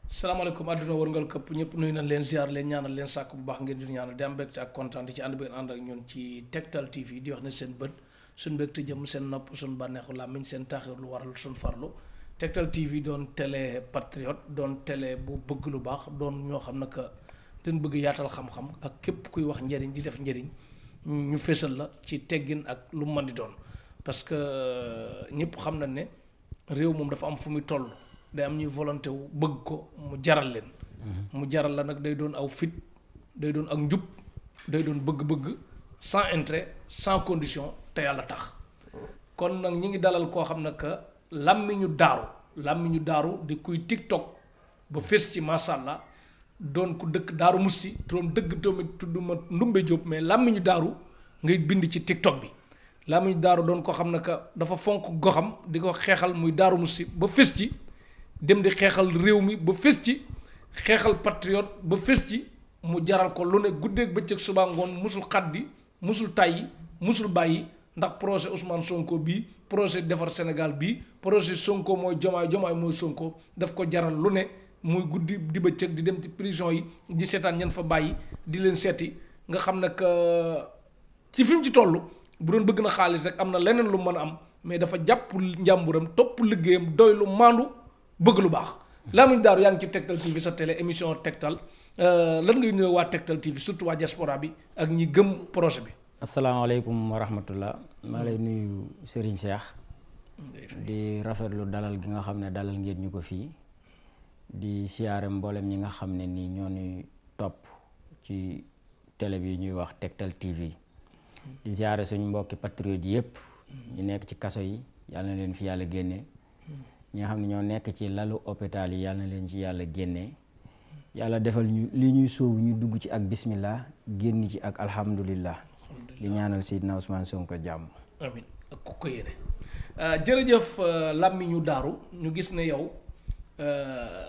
salaamaaleykum àdduna wërngal këpp ñëpp nuyu nañ leen ziar leen ñaanal leen sàkk bu baax ngeen di ñaanal di am mbégte ak kontaan ci ànd bi ngeen ànd ak ñun ci Tektal TV di wax ne seen bët suñ mbégte jëm seen nopp suñ bànneexu làmmiñ seen taaxir lu waral suñ farlu Tektal TV doon télé patriote doon télé bu bëgg lu baax doon ñoo xam ne que dañ bëgg yaatal xam-xam ak képp kuy wax njëriñ di def njëriñ ñu fésal la ci teggin ak lu mën di doon parce que ñëpp xam na ne réew moom dafa am fu muy toll day am ñuy volonté wu bëgg ko mu jaral leen mu jaral la nag day doon aw fit day doon ak njub day doon bëgg-bëgg sans intérêt sans condition te yàlla tax kon nag ñi ngi dalal koo xam ne que làmmiñu daaru di kuy TikTok ba fés ci macha allah doon ku dëkk Daaru Musti doon dëgg tamit tudduma Ndumbe Diop mais làmmiñu daaru ngay bind ci TikTok bi làmmiñu daaru doon ko xam ne que dafa fonk goxam di ko xeexal muy Daaru Musti ba fés ci dem di xeexal réew mi ba fés ci xeexal patriote ba fés ci mu jaral ko lu ne guddeeg bëccëg suba ngoon musul xaddi musul tàyyi musul bàyyi ndax projet Ousmane Sonko bii projet defar Sénégal bii projet Sonko mooy jomaay mooy Sonko daf ko jaral lu ne muy guddi di bëccëg di dem ci prison yi di seetaan ñan fa bàyyi di leen seeti nga xam ne que ci fi mu ci toll bu doon bëgg na xaalis rek am na leneen lu mën a am mais dafa jàpp njàmburam topp liggéeyam doy lu maandu bëgg lu baax Lamine Darou yaa ngi ci Tektal TV sa télé émission Tektal lan ngay nuyoo waa Tektal TV surtout waa diaspora bi ak ñi gëm projet bi. asalaamaaleykum wa rahmatullah maa lay nuyu Serigne Cheikh di rafetlu dalal gi nga xam ne dalal ngeen ñu ko fii di siyaare mboolem ñi nga xam ne nii ñoo ñuy topp ci télé bi ñuy wax Tektal TV di siyaare suñu mbokki patriote yëpp ñu nekk ci kaso yi yàlla na leen fi yàlla génne. ñi nga xam ne ñoo nekk ci lalu hôpital yi yàlla na leen ci yàlla génnee yàlla defal ñu li ñuy sóobu ñu dugg ci ak bismillah génn ci ak alhamdulillah di ñaanal Seydina Ousmane Sonko jàmm. amiin ak ku ko yéene jërëjëf làmmiñu daaru ñu gis ne yow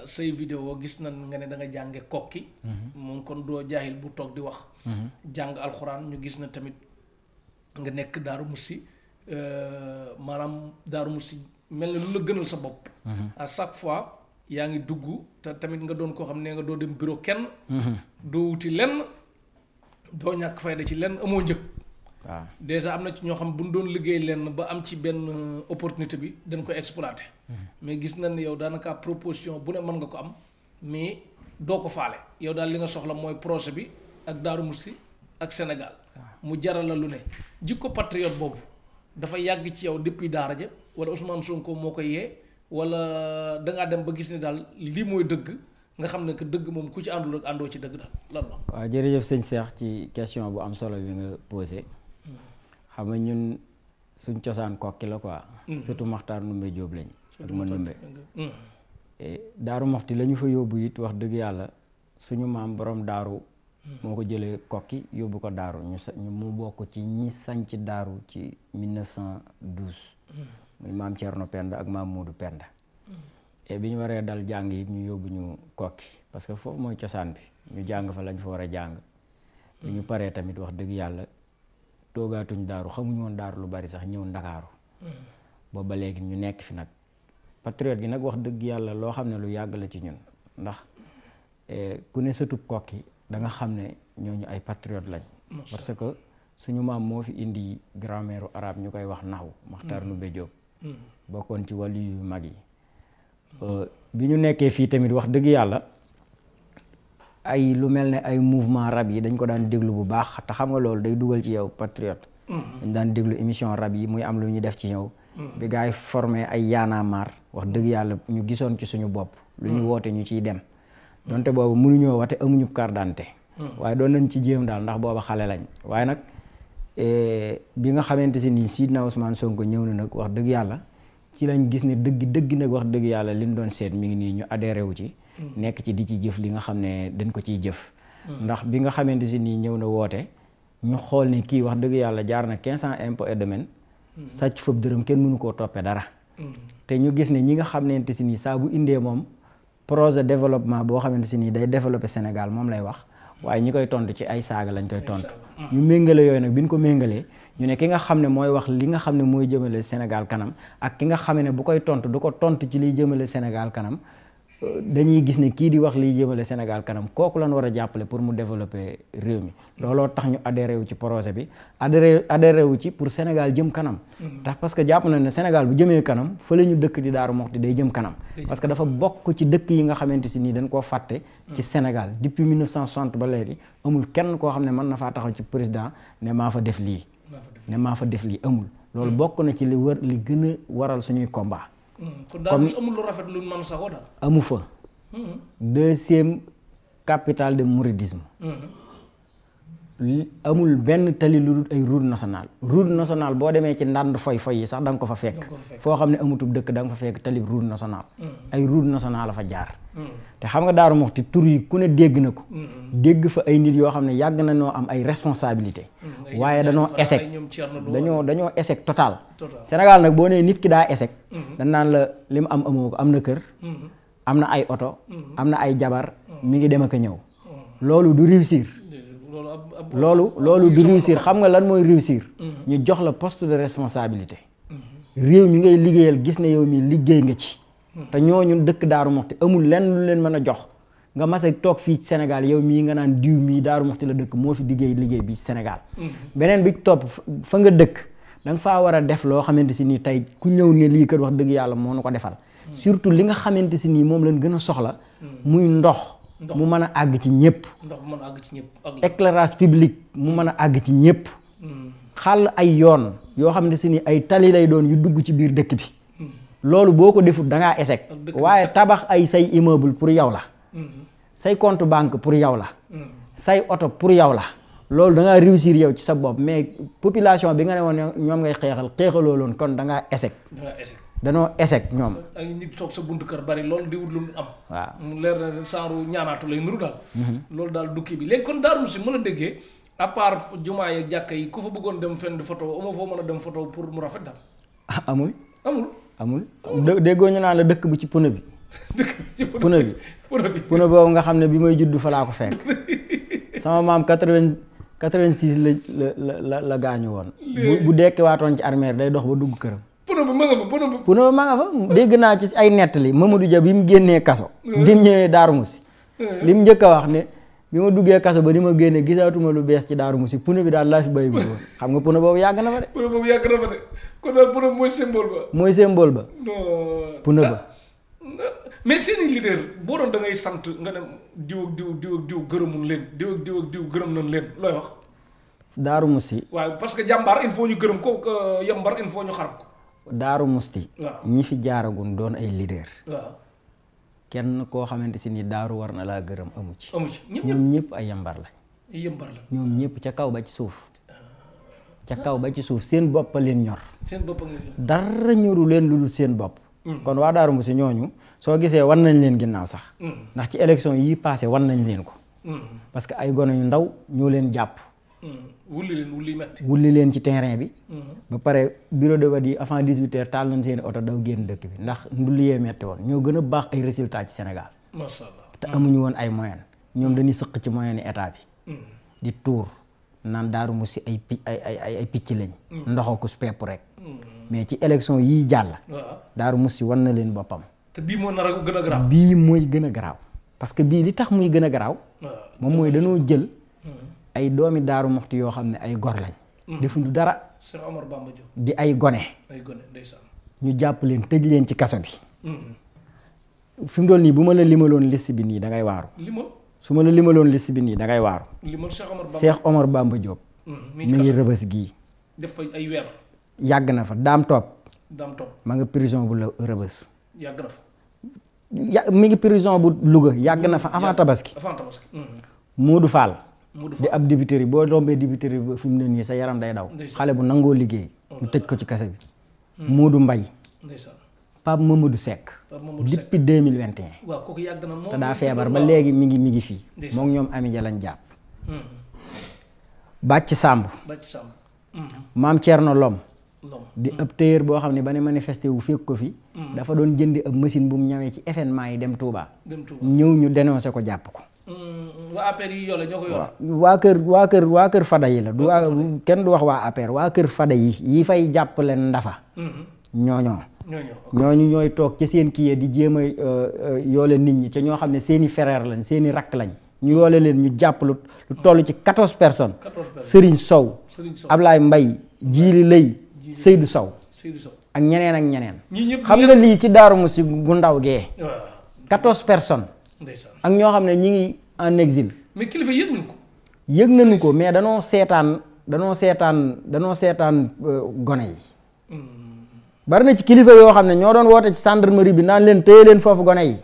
say vidéo gis na nga ne da nga jànge kokki moom kon doo jaahil bu toog di wax jàng alxuraan ñu gis na tamit nga nekk Daaru Musti maanaam Daaru Musti mel na lu la gënal sa bopp à chaque fois yaa ngi dugg te tamit nga doon koo xam ne nga doo dem bureau kenn doo wuti lenn doo ñàkk fayda ci lenn amoo njëg waaw déjà am na ci ñoo xam bu ñu doon liggéey lenn ba am ci benn opportunité bi dañ ko exploité mais gis nañ ne yow daanaka proposition bu ne mën nga ko am mais doo ko faale yow daal li nga soxla mooy projet bi ak Daaru Musti ak Sénégal mu jaral la lu ne jikko patriote boobu dafa yàgg ci yow depuis daara ja wala Ousmane Sonko moo ko yee wala dangaa dem ba gis ne daal lii mooy dëgg nga xam ne que dëgg moom ku ci àndul rek àndoo ci dëgg daal lan la. waaw jërëjëf sëñ Cheikh ci question bu am solo bi nga posé xam nga ñun suñ cosaan kokki la quoi. surtout Maxtaar Ndumbe Jóob lañ. ak ma Ndumbe. Daaru Moxti la ñu fa yóbbu it wax dëgg yàlla suñu maam borom daaru. moo ko jëlee kokki yóbbu ko daaru ñu mu bokk ci ñi sanc daaru ci 1912 muy maam Thierno Penda ak maam Moodu Penda et bi ñu waree dal jàng yi ñu yóbbu ñu kokki parce que foofu mooy cosaan bi ñu jàng fa lañ fa war a jàng bi ñu paree tamit wax dëgg yàlla toogaatuñ daaru xamuñu woon daaru lu bari sax ñëw ndakaaru boobu ba léegi ñu nekk fi nag patriote gi nag wax dëgg yàlla loo xam ne lu yàgg la ci ñun ndax ku ne sëtub kokki da nga xam ne ñooñu ay patriote lañ parce que suñu maam moo fi indi grammaire arabe ñu koy wax naxu Maxtaar Ndumbe Jóob bokkoon ci wàllu yu mag yi bi ñu nekkee fii tamit wax dëgg yàlla ay lu mel ne ay mouvement rab yi dañ ko daan déglu bu baax te xam nga loolu day dugal ci yow patriote dañ daan déglu émission rab yi muy am lu ñu def ci yow bi gars yi formé ay yaanaamaar wax dëgg yàlla ñu gisoon ci suñu bopp lu ñu woote ñu ciy dem donte boobu mënuñoo wate amuñu carte d'identité waaye doon nañ ci jéem daal ndax booba xale lañ waaye nag bi nga xamante si nii Sidna Ousmane Sonko ñëw na nag wax dëgg yàlla ci lañ gis ne dëgg nag wax dëgg yàlla li ñu doon seet mi ngi nii ñu adhéré wu ci nekk ci di ci jëf li nga xam ne dañ ko ciy jëf ndax bi nga xamante si nii ñëw na woote ñu xool ne kii wax dëgg yàlla jaar na 15 ans impôt et domaine sàcc fëb dërëm kenn mënu koo toppee dara te ñu gis ne ñi nga xamante si nii saa bu indee moom projet développement boo xamante si nii day développer Sénégal moom lay wax waaye ñi koy tontu ci ay saaga lañ koy tontu ñu méngale yooyu nag bi ñu ko méngalee ñu ne ki nga xam ne mooy wax li nga xam ne mooy jëmale Sénégal kanam ak ki nga xam ne bu koy tontu du ko tontu ci liy jëmale Sénégal kanam dañuy gis ne kii di wax liy jëmale Sénégal kanam kooku lañ war a jàppale pour mu développer réew mi looloo tax ñu adhéré wu ci projet bi adhéré wu ci pour Sénégal jëm kanam tax parce que jàpp na ne Sénégal bu jëmee kanam fële ñu dëkk di Daaru Muxti day jëm kanam parce que dafa bokk ci dëkk yi nga xamante si nii dañ koo fàtte ci Sénégal depuis 1960 ba léegi amul kenn koo xam ne mën na faa taxaw ci président ne maa fa def lii amul loolu bokk na ci li gën a waral suñuy combat kon daal amul lu rafet lu mën saxoo daal. amu fa. deuxième capitale de mouridisme. amul benn tali lu dul ay route nationale. route nationale boo demee ci ndànd foy yi sax da nga ko fa fekk. foo xam ne amutub dëkk da nga fa fekk tali route nationale. ay route nationale la fa jaar. te xam nga Daaru Muxti tur yi ku ne dégg na ko. dégg fa ay nit yoo xam ne yàgg na noo am ay responsabilité waaye dañoo échec dañoo échec total. Sénégal nag boo nee nit ki daa échec. dañ naan la li mu am amoo ko am na kër. am na ay oto. am na ay jabar mi ngi dem ak a ñëw. loolu du réussir. loolu du réussir xam nga lan mooy réussir. ñu jox la poste de responsabilité. réew mi ngay liggéeyal gis ne yow mi liggéey nga ci. te ñooñu dëkk Daaru Muxti amul lenn lu leen mën a jox nga mas a toog fii ci Sénégal yow mii nga naan diw mii Daaru Muxti la dëkk moo fi liggéey bi ci Sénégal. beneen bi topp fa nga dëkk da nga faa war a def loo xamante si nii tey ku ñëw ne lii kër wax dëgg yàlla moo nu ko defal. surtout li nga xamante si nii moom lañ gën a soxla. muy ndox. mu mën a àgg ci ñëpp. ndox mu mën a àgg ci ñëpp. éclairage public mu mën a àgg ci ñëpp. xàll ay yoon yoo xamante si nii ay tali lay doon yu dugg ci biir dëkk bi. loolu boo ko defut da ngaa échec. waaye tabax ay say immeuble pour yow la. say compte banque pour yow la. say oto pour yow la. loolu da ngaa réussir yow ci sa bopp mais population bi nga ne woon ñoom ngay xeexaloo loon kon da ngaa échec. danoo échec ñoom. ay nit toog sa buntu kër bari loolu di wut lu am. waaw mu leer na saaru ñaanaatu lay nuru daal. loolu daal dukki bi léegi kon Darou Mousty mën a déggee à part jumaa yeeg jàkka yi ku fa bëggoon dem fenn di photo amoo foo mën a dem photo pour mu rafet daal. amul déggoo ñu naan la dëkk bi ci pneu bi. pneu boobu nga xam ne bi may judd fa laa ko fekk. sama maam 86 la gaañu woon. bu dekkiwaatoon ci armeer day dox ba dugg këram. pneu ba ma nga fa dégg naa ci ay nettali Mamadou Dia bi mu génnee kaso. bi mu ñëwee Darou Mousty. li mu njëkk a wax ne bi ma duggee kaso ba di ma génne gisaatuma lu bees ci Darou Mousty pneu bi daal laa fi bàyyi ko woon xam nga pneu boobu yàgg na fa de. kon daal pneu mooy symbole ba. mooy symbole ba. pneu ba. mais seeni leader boo doon da ngay sant nga ne diw gërëmul leen diw gërëm nañ leen looy wax. Darou Mousty. waaw parce que jàmbaar il faut ñu gërëm ko yambar il faut ñu xarab ko. Darou Mousty. waaw ñi fi jaaragun doon ay leader. waaw. kenn koo xamante si ni daaru war na laa gërëm amu ci. ñoom ñëpp ay yambar lañ. ñoom ñëpp ca kaw ba ci suuf. seen bopp leen ñor. dara ñoru leen lu dul seen bopp. kon waa Darou Mousty ñooñu soo gisee wan nañ leen ginnaaw sax. ndax ci élection yi passé wan nañ leen ko. parce que ay gone yu ndaw ñoo leen jàpp. wulli leen ci terrain bi. ba pare bureau de vote yi avant 18h taal nañ seen oto daw génn dëkk bi ndax nduliyee metti woon ñoo gën a baax ay résultats ci Sénégal. macha allah te amuñu woon ay moyens ñoom dañuy sëq ci moyens yi état bi. di tuur naan Darou Mousty ay picc lañ. ndoxo ko pepp rek. mais ci élection yii jàll. Darou Mousty wan na leen boppam. te bii moo nar a gën a garaaw. bii mooy gën a garaaw parce que bii li tax muy gën a garaaw. moom mooy dañoo jël. ay doomi Darou Mousty yoo xam ne ay gor lañ. defuñu dara. Cheikh Omar Bamba Diop. di ay gone. ndeysaan. ñu jàpp leen tëj leen ci kaso bi. fi mu doon nii bu ma la limaloon liste bi nii da ngay waaru. su ma la limaloon liste bi nii da ngay waaru. Cheikh Omar Bamba Diop. mi ngi rëbës gii. def fa ay weer. yàgg na fa daam topp. ma nga prison bu la rëbës. yàgg na fa. mi ngi prison bu Louga yàgg na fa avant tabaski. Modou Fall. di ab dibiteri boo rombee dibiteri ba fi mu ne nii sa yaram day daw. xale bu nangoo liggéey. ñu tëj ko ci kase bi. Modou Mbaye. Pape Mamadou Seck. depuis 2021. waaw kooku yàgg na moom te daa feebar ba léegi mi ngi fii. moom ñoom Amidia lañ jàpp. Bàcc Samb. Maam Thierno Lom. di ab téyër boo xam ne ba ne manifesté wu fekk ko fi. dafa doon jëndi ab machine bu mu ñawee ci événement yi dem Touba. ñëw ñu dénoncé ko jàpp ko. waa APR yi yole ñoo ko yore. waa kër Fada yi la kenn du wax waa APR waa kër Fada yi fay jàppale Ndafa. ñooñu ñooy toog ca seen kii di jéem a yoole nit ñi ca ñoo xam ne seeni frère lañ seeni rakk lañ ñu yoole leen ñu jàpp lu toll ci 14 personnes. Serigne Sow Ablaye Mbaye Djili Lay Seydou Sow ak ñeneen ak ñeneen. xam nga lii ci Daaru Musi gu ndaw gee 14 personnes ak ñoo xam ne ñi ngi en exil. mais kilifa yëg nañu ko mais danoo seetaan gone yi. bari na ci kilifa yoo xam ne ñoo doon woote ci gendarmerie bi naan leen téye leen foofu gone yi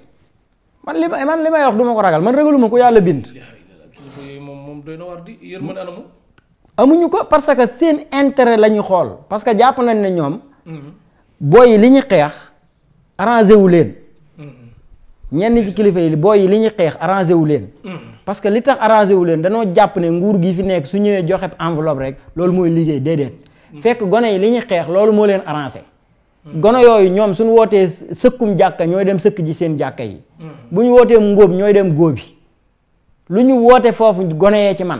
man li may wax du ma ko ragal man ragaluma ko yàlla bind. kilifa yooyu moom doy na war di yërmande anamu. amuñu ko parce que seen intérêt la ñuy xool parce que jàpp nañ ne ñoom. booy yi li ñu xeex arrangé wu leen. ñenn ci kilifa yi booy yi li ñu xeex arrangé wu leen. parce que li tax arrangé wu leen danoo jàpp ne nguur gi fi nekk su ñëwee joxe enveloppe rek loolu mooy liggéey déedéet. fekk gone yi li ñu xeex loolu moo leen arrangé. gone yooyu ñoom suñu wootee sëkkum jàkka ñooy dem sëkk ji seen jàkka yi. bu ñu wootee ngóob ñooy dem góobi lu ñu woote foofu gone yee ci man.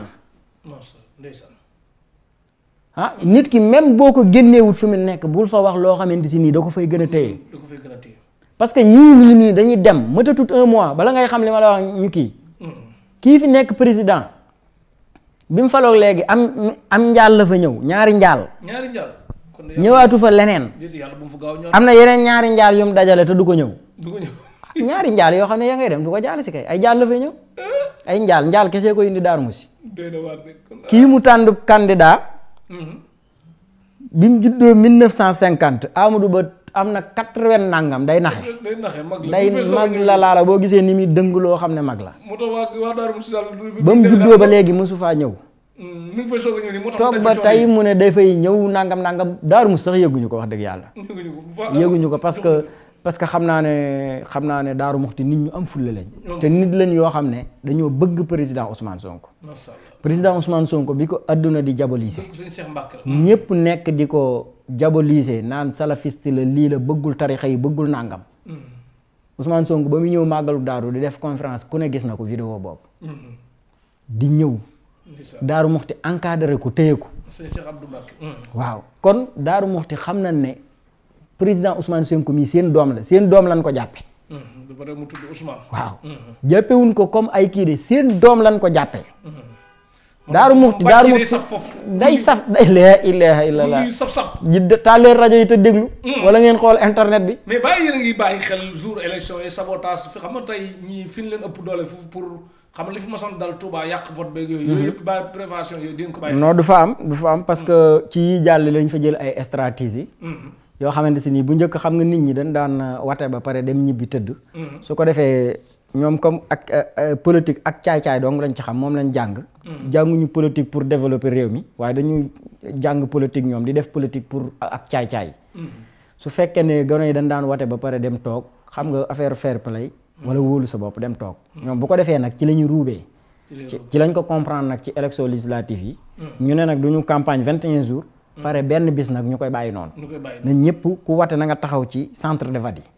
nit ki même boo ko génneewut fi mu nekk bul fa wax loo xamante si nii da ko fay gën a téye. parce que ñii dañuy dem mëtatut 1 mois bala ngay xam li ma la wax ñu kii fi nekk président bi mu faloog léegi am njaal la fa ñëw ñaari njaal. ñëwaatu fa leneen. am na yeneen ñaari njaal yu mu dajale te du ko ñëw. ñaari njaal yoo xam ne yaa ngay dem du ko jaal si kay ay njaal la fay ñëw. ay njaal kese ko indi Daaru Musi. kii mu tànn candidat. bi mu juddoo 1950 Amadou Ba am na 80 nangam day naxe. day mag la laala boo gisee ni muy dëng loo xam ne mag la. ba mu juddoo ba léegi mosu faa ñëw. toog ba tey mu ne dafay ñëw nangam Daaru Musi sax yëguñu ko wax dëgg yàlla. yëguñu ko parce que xam naa ne Daaru Muxti nit ñu am fulla lañ. te nit lañ yoo xam ne dañoo bëgg président Ousmane Sonko. président Ousmane Sonko bi ko àdduna di diaboliser. ñëpp nekk di ko diaboliser naan salafiste la lii la bëggul tarixa yi bëggul nangam. Ousmane Sonko ba muy ñëw màggalu daaru di def conférence ku ne gis na ko vidéo boobu. di ñëw. Daaru Muxti encadré ko téye ko. waaw kon Daaru Muxti xam nañ ne président Ousmane Sonko mii seen doom lañ ko jàppe waaw jàppewuñ ko comme ay kii de seen doom lañ ko jàppe Daaru Muxti day saf day laa ilaaha illallah tàlleer rajo yi te déglu wala ngeen xool internet bi mais bàyyi yéen a ngi bàyyi xel jour élection yi sabotage fi xam nga tey ñii fi ñu leen ëpp doole foofu pour xam nga li fi ma sonn dal Touba yàq vote beeg yooyu yëpp ba prévention yooyu di nga ko bàyyi non du fa am parce que ci yi jàll lañ fa jël ay stratégie yoo xamante si nii bu njëkk xam nga nit ñi dañ daan wate ba pare dem ñibbi tëdd su ko defee ñoom comme ak politique ak caay-caay dong lañ ci xam moom lañ jàng jànguñu politique pour développer réew mi waaye dañu jàng politique ñoom di def politique pour ak caay-caay su fekkee ne gone yi dañ daan wate ba pare dem toog xam nga affaire fair play wala wóolu sa bopp dem toog ñoom bu ko defee nag ci la ñu ruubee ci lañ ko comprendre nag ci élection législative yi ñu ne nag duñu campagne 21 jours pare benn bis nag ñu koy bàyyi noonu na ñëpp ku wate na nga taxaw ci centre de vote yi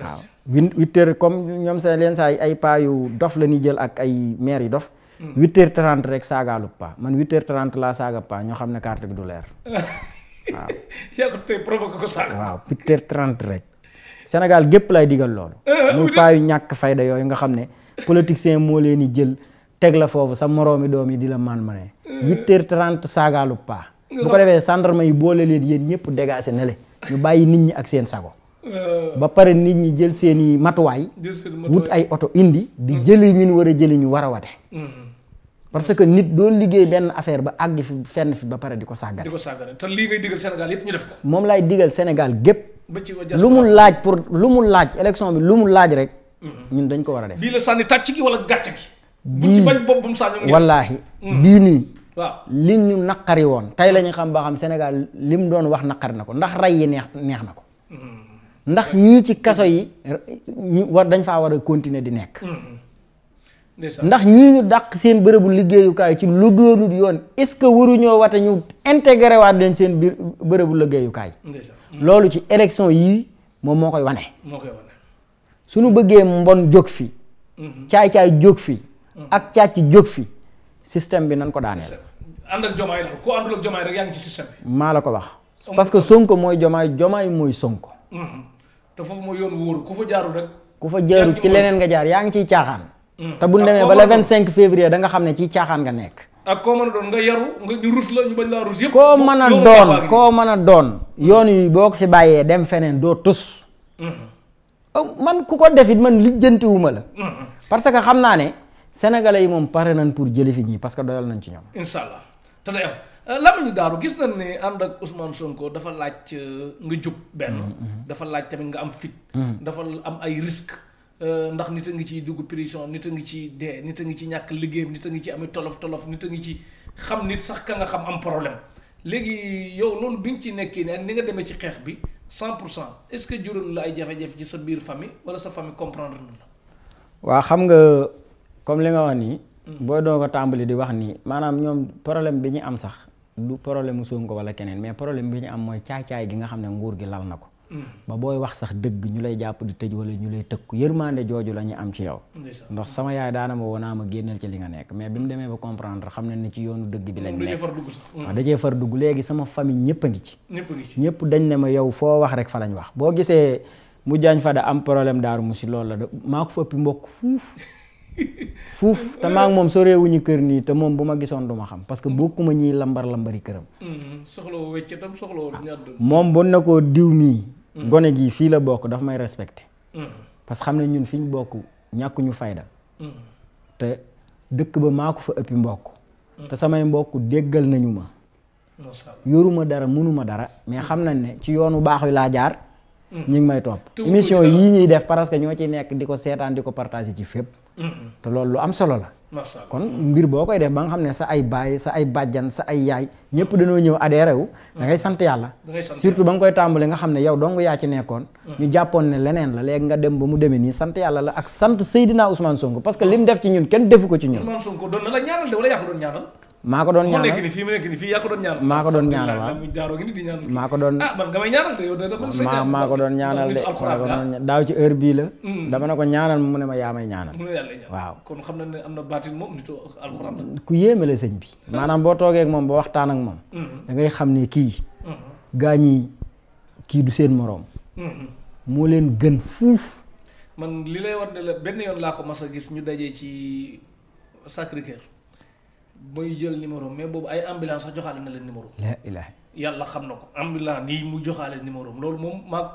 waaw 8 heures comme ñoom sa leen saa ay paa yu dof la ñuy jël ak ay maire yu dof 8h30 rek saagaalu paa man 8h30 laa saaga paa ñoo xam ne carte gi du leer waaw yaa ko tey provoqué ko saaga waaw 8h30 rek Sénégal gépp lay digal loolu muy paa yu ñàkk fayda yooyu nga xam ne politicien moo leen di jël teg la foofu sa moroomi doom yi di la man ma ne 8h30 saagaalu paa bu ko defee gendarme yi boole leen yéen ñëpp dégagé ne le ñu bàyyi nit ñi ak seen sago ba pare nit ñi jël seeni matuwaay wut ay oto indi di jëli ñun war a jëli ñu war a wate parce que nit doo liggéey benn affaire ba àgg fi fenn fi ba pare di ko sàggane te lii ngay digal Sénégal yëpp ñu def ko moom lay digal Sénégal gépp lu mu laaj élection bi lu mu laaj rek ñun dañ ko war a def bii la sànni tàcc gi wala gàcc gi bii bañ boppam sànni wallaahi bii nii waaw li ñu naqari woon tey la ñu xam ba xam Sénégal li mu doon wax naqari na ko ndax rey yi neex na ko ndax ñii ci kaso yi dañ faa war a continuer di nekk ndax ñii ñu dàq seen bërëbu liggéeyukaay ci lu doonut yoon est-ce que waruñoo wate ñu intégré waat leen seen biir bërëbu liggéeyukaay loolu ci élection yii moom moo koy wane suñu bëggee mbon jóg fi caay-caay jóg fi ak càcc jóg fi système bi nan ko daaneel ànd ak Diomaye daal ku àndul ak Diomaye rek yaa ngi ci système bi maa la ko wax parce que Sonko mooy Jomaay mooy Sonko. te foofu mooy yoon wóoru ku fa jaarul rek. ku fa jaarul ci leneen nga jaar yaa ngi ciy caaxaan. te bu ñu demee ba le 25 février da nga xam ne ciy caaxaan nga nekk. ak koo mën a doon nga yaru nga ñu rus la ñu bañ laa rus yëpp. koo mën a doon yoon yi boo ko fi bàyyee dem feneen doo tus. man ku ko defit man lijjantiwuma la. parce que xam naa ne sénégalais yi moom pare nañ pour jëli fi ñii parce que doyal nañ ci ñoom. incha allah te day am Lamine Darou gis nañ ne ànd ak Ousmane Sonko dafa laaj nga jub benn. dafa laaj tamit nga am fit. dafa am ay risques. ndax nit a ngi ciy dugg prison nit a ngi ci dee nit a ngi ci ñàkk liggéeyam nit a ngi ci amee tolof nit a ngi ci xam nit sax ka nga xam am problème léegi yow loolu bi nga ci nekkee ne ak ni nga demee ci xeex bi 100% est-ce que jural la ay jafe-jafe ci sa biir famille wala sa famille comprendre na la. waa xam nga comme li nga wax nii. booy doo ko tàmbali di wax nii maanaam ñoom problème bi ñu am sax du problème mu Sonko wala keneen mais problème bi ñu am mooy caay-caay gi nga xam ne nguur gi lal na ko. ba booy wax sax dëgg ñu lay jàpp di tëj wala ñu lay tëkku yërmande jooju la ñu am ci yow. ndax sama yaay daana ma woonaa ma génneel ci li nga nekk mais bi mu demee ba comprendre xam ne ni ci yoonu dëgg bi lañ nekk. waaw da cee far dugg léegi sama famille ñëpp a ngi ci. ñëpp dañ ne ma yow foo wax rek fa lañ wax boo gisee mu jaañ fa da am problème Daaru Musi loolu la maa ko fa ëppi mbokk fuuf te maa ngi moom soreewuñu kër nii te moom bu ma gisoon du ma xam parce que bokkuma ñiy lambari këram. soxlawoo weccatam soxlawoo ñaar moom bu na ko diw mii. gone gii fii la bokk daf may respecté. parce que xam ne ñun fi ñu bokk ñàkkuñu fayda. te dëkk ba maa ko fa ëppi mbokk. te samay mbokk déggal nañu ma. yoruma dara mënuma dara mais xam nañ ne ci yoonu baax wi laa jaar. ñu ngi may topp émission yii ñuy def parce que ñoo ci nekk di ko seetaan di ko partager ci fépp. te loolu lu am solo la. kon mbir boo koy def ba nga xam ne sa ay baay sa ay bàjjan sa ay yaay ñëpp dañoo ñëw adhéré wu da ngay sant yàlla. surtout ba nga koy tàmbali nga xam ne yow dong yaa ci nekkoon. ñu jàppoon ne leneen la léegi nga dem ba mu demee nii sant yàlla la ak sant Seydina Ousmane Sonko parce que lim def ci ñun kenn defu ko ci ñun. Ousmane Sonko doon na la ñaanal de wala yaa ko doon ñaanal. maa ko doon ñaanal mu nekk nii fii yaa ko doon ñaanal. maa ko doon ñaanal waaw maa ko doon man nga may ñaanal de yow de man sa maa ko doon ñaanal de daaw ci heure bii la. dama ne ko ñaanal mu ne ma yaa may ñaanal. waaw kon xam na ne am na baatin moom nitu alxuraan la. ku yéeme la sëñ bi. maanaam boo toogee ak moom ba waxtaan ak moom. da ngay xam ne kii. gaa ñi kii du seen moroom. moo leen gën fuuf. man li lay war ne la benn yoon laa ko mas a gis ñu dajee ci Sacré-Cœur mooy jël numéro mais boobu ay ambulance sax joxaale na leen numéro. la ilaha yàlla xam na ko ambulance nii mu joxaale numéro loolu moom maag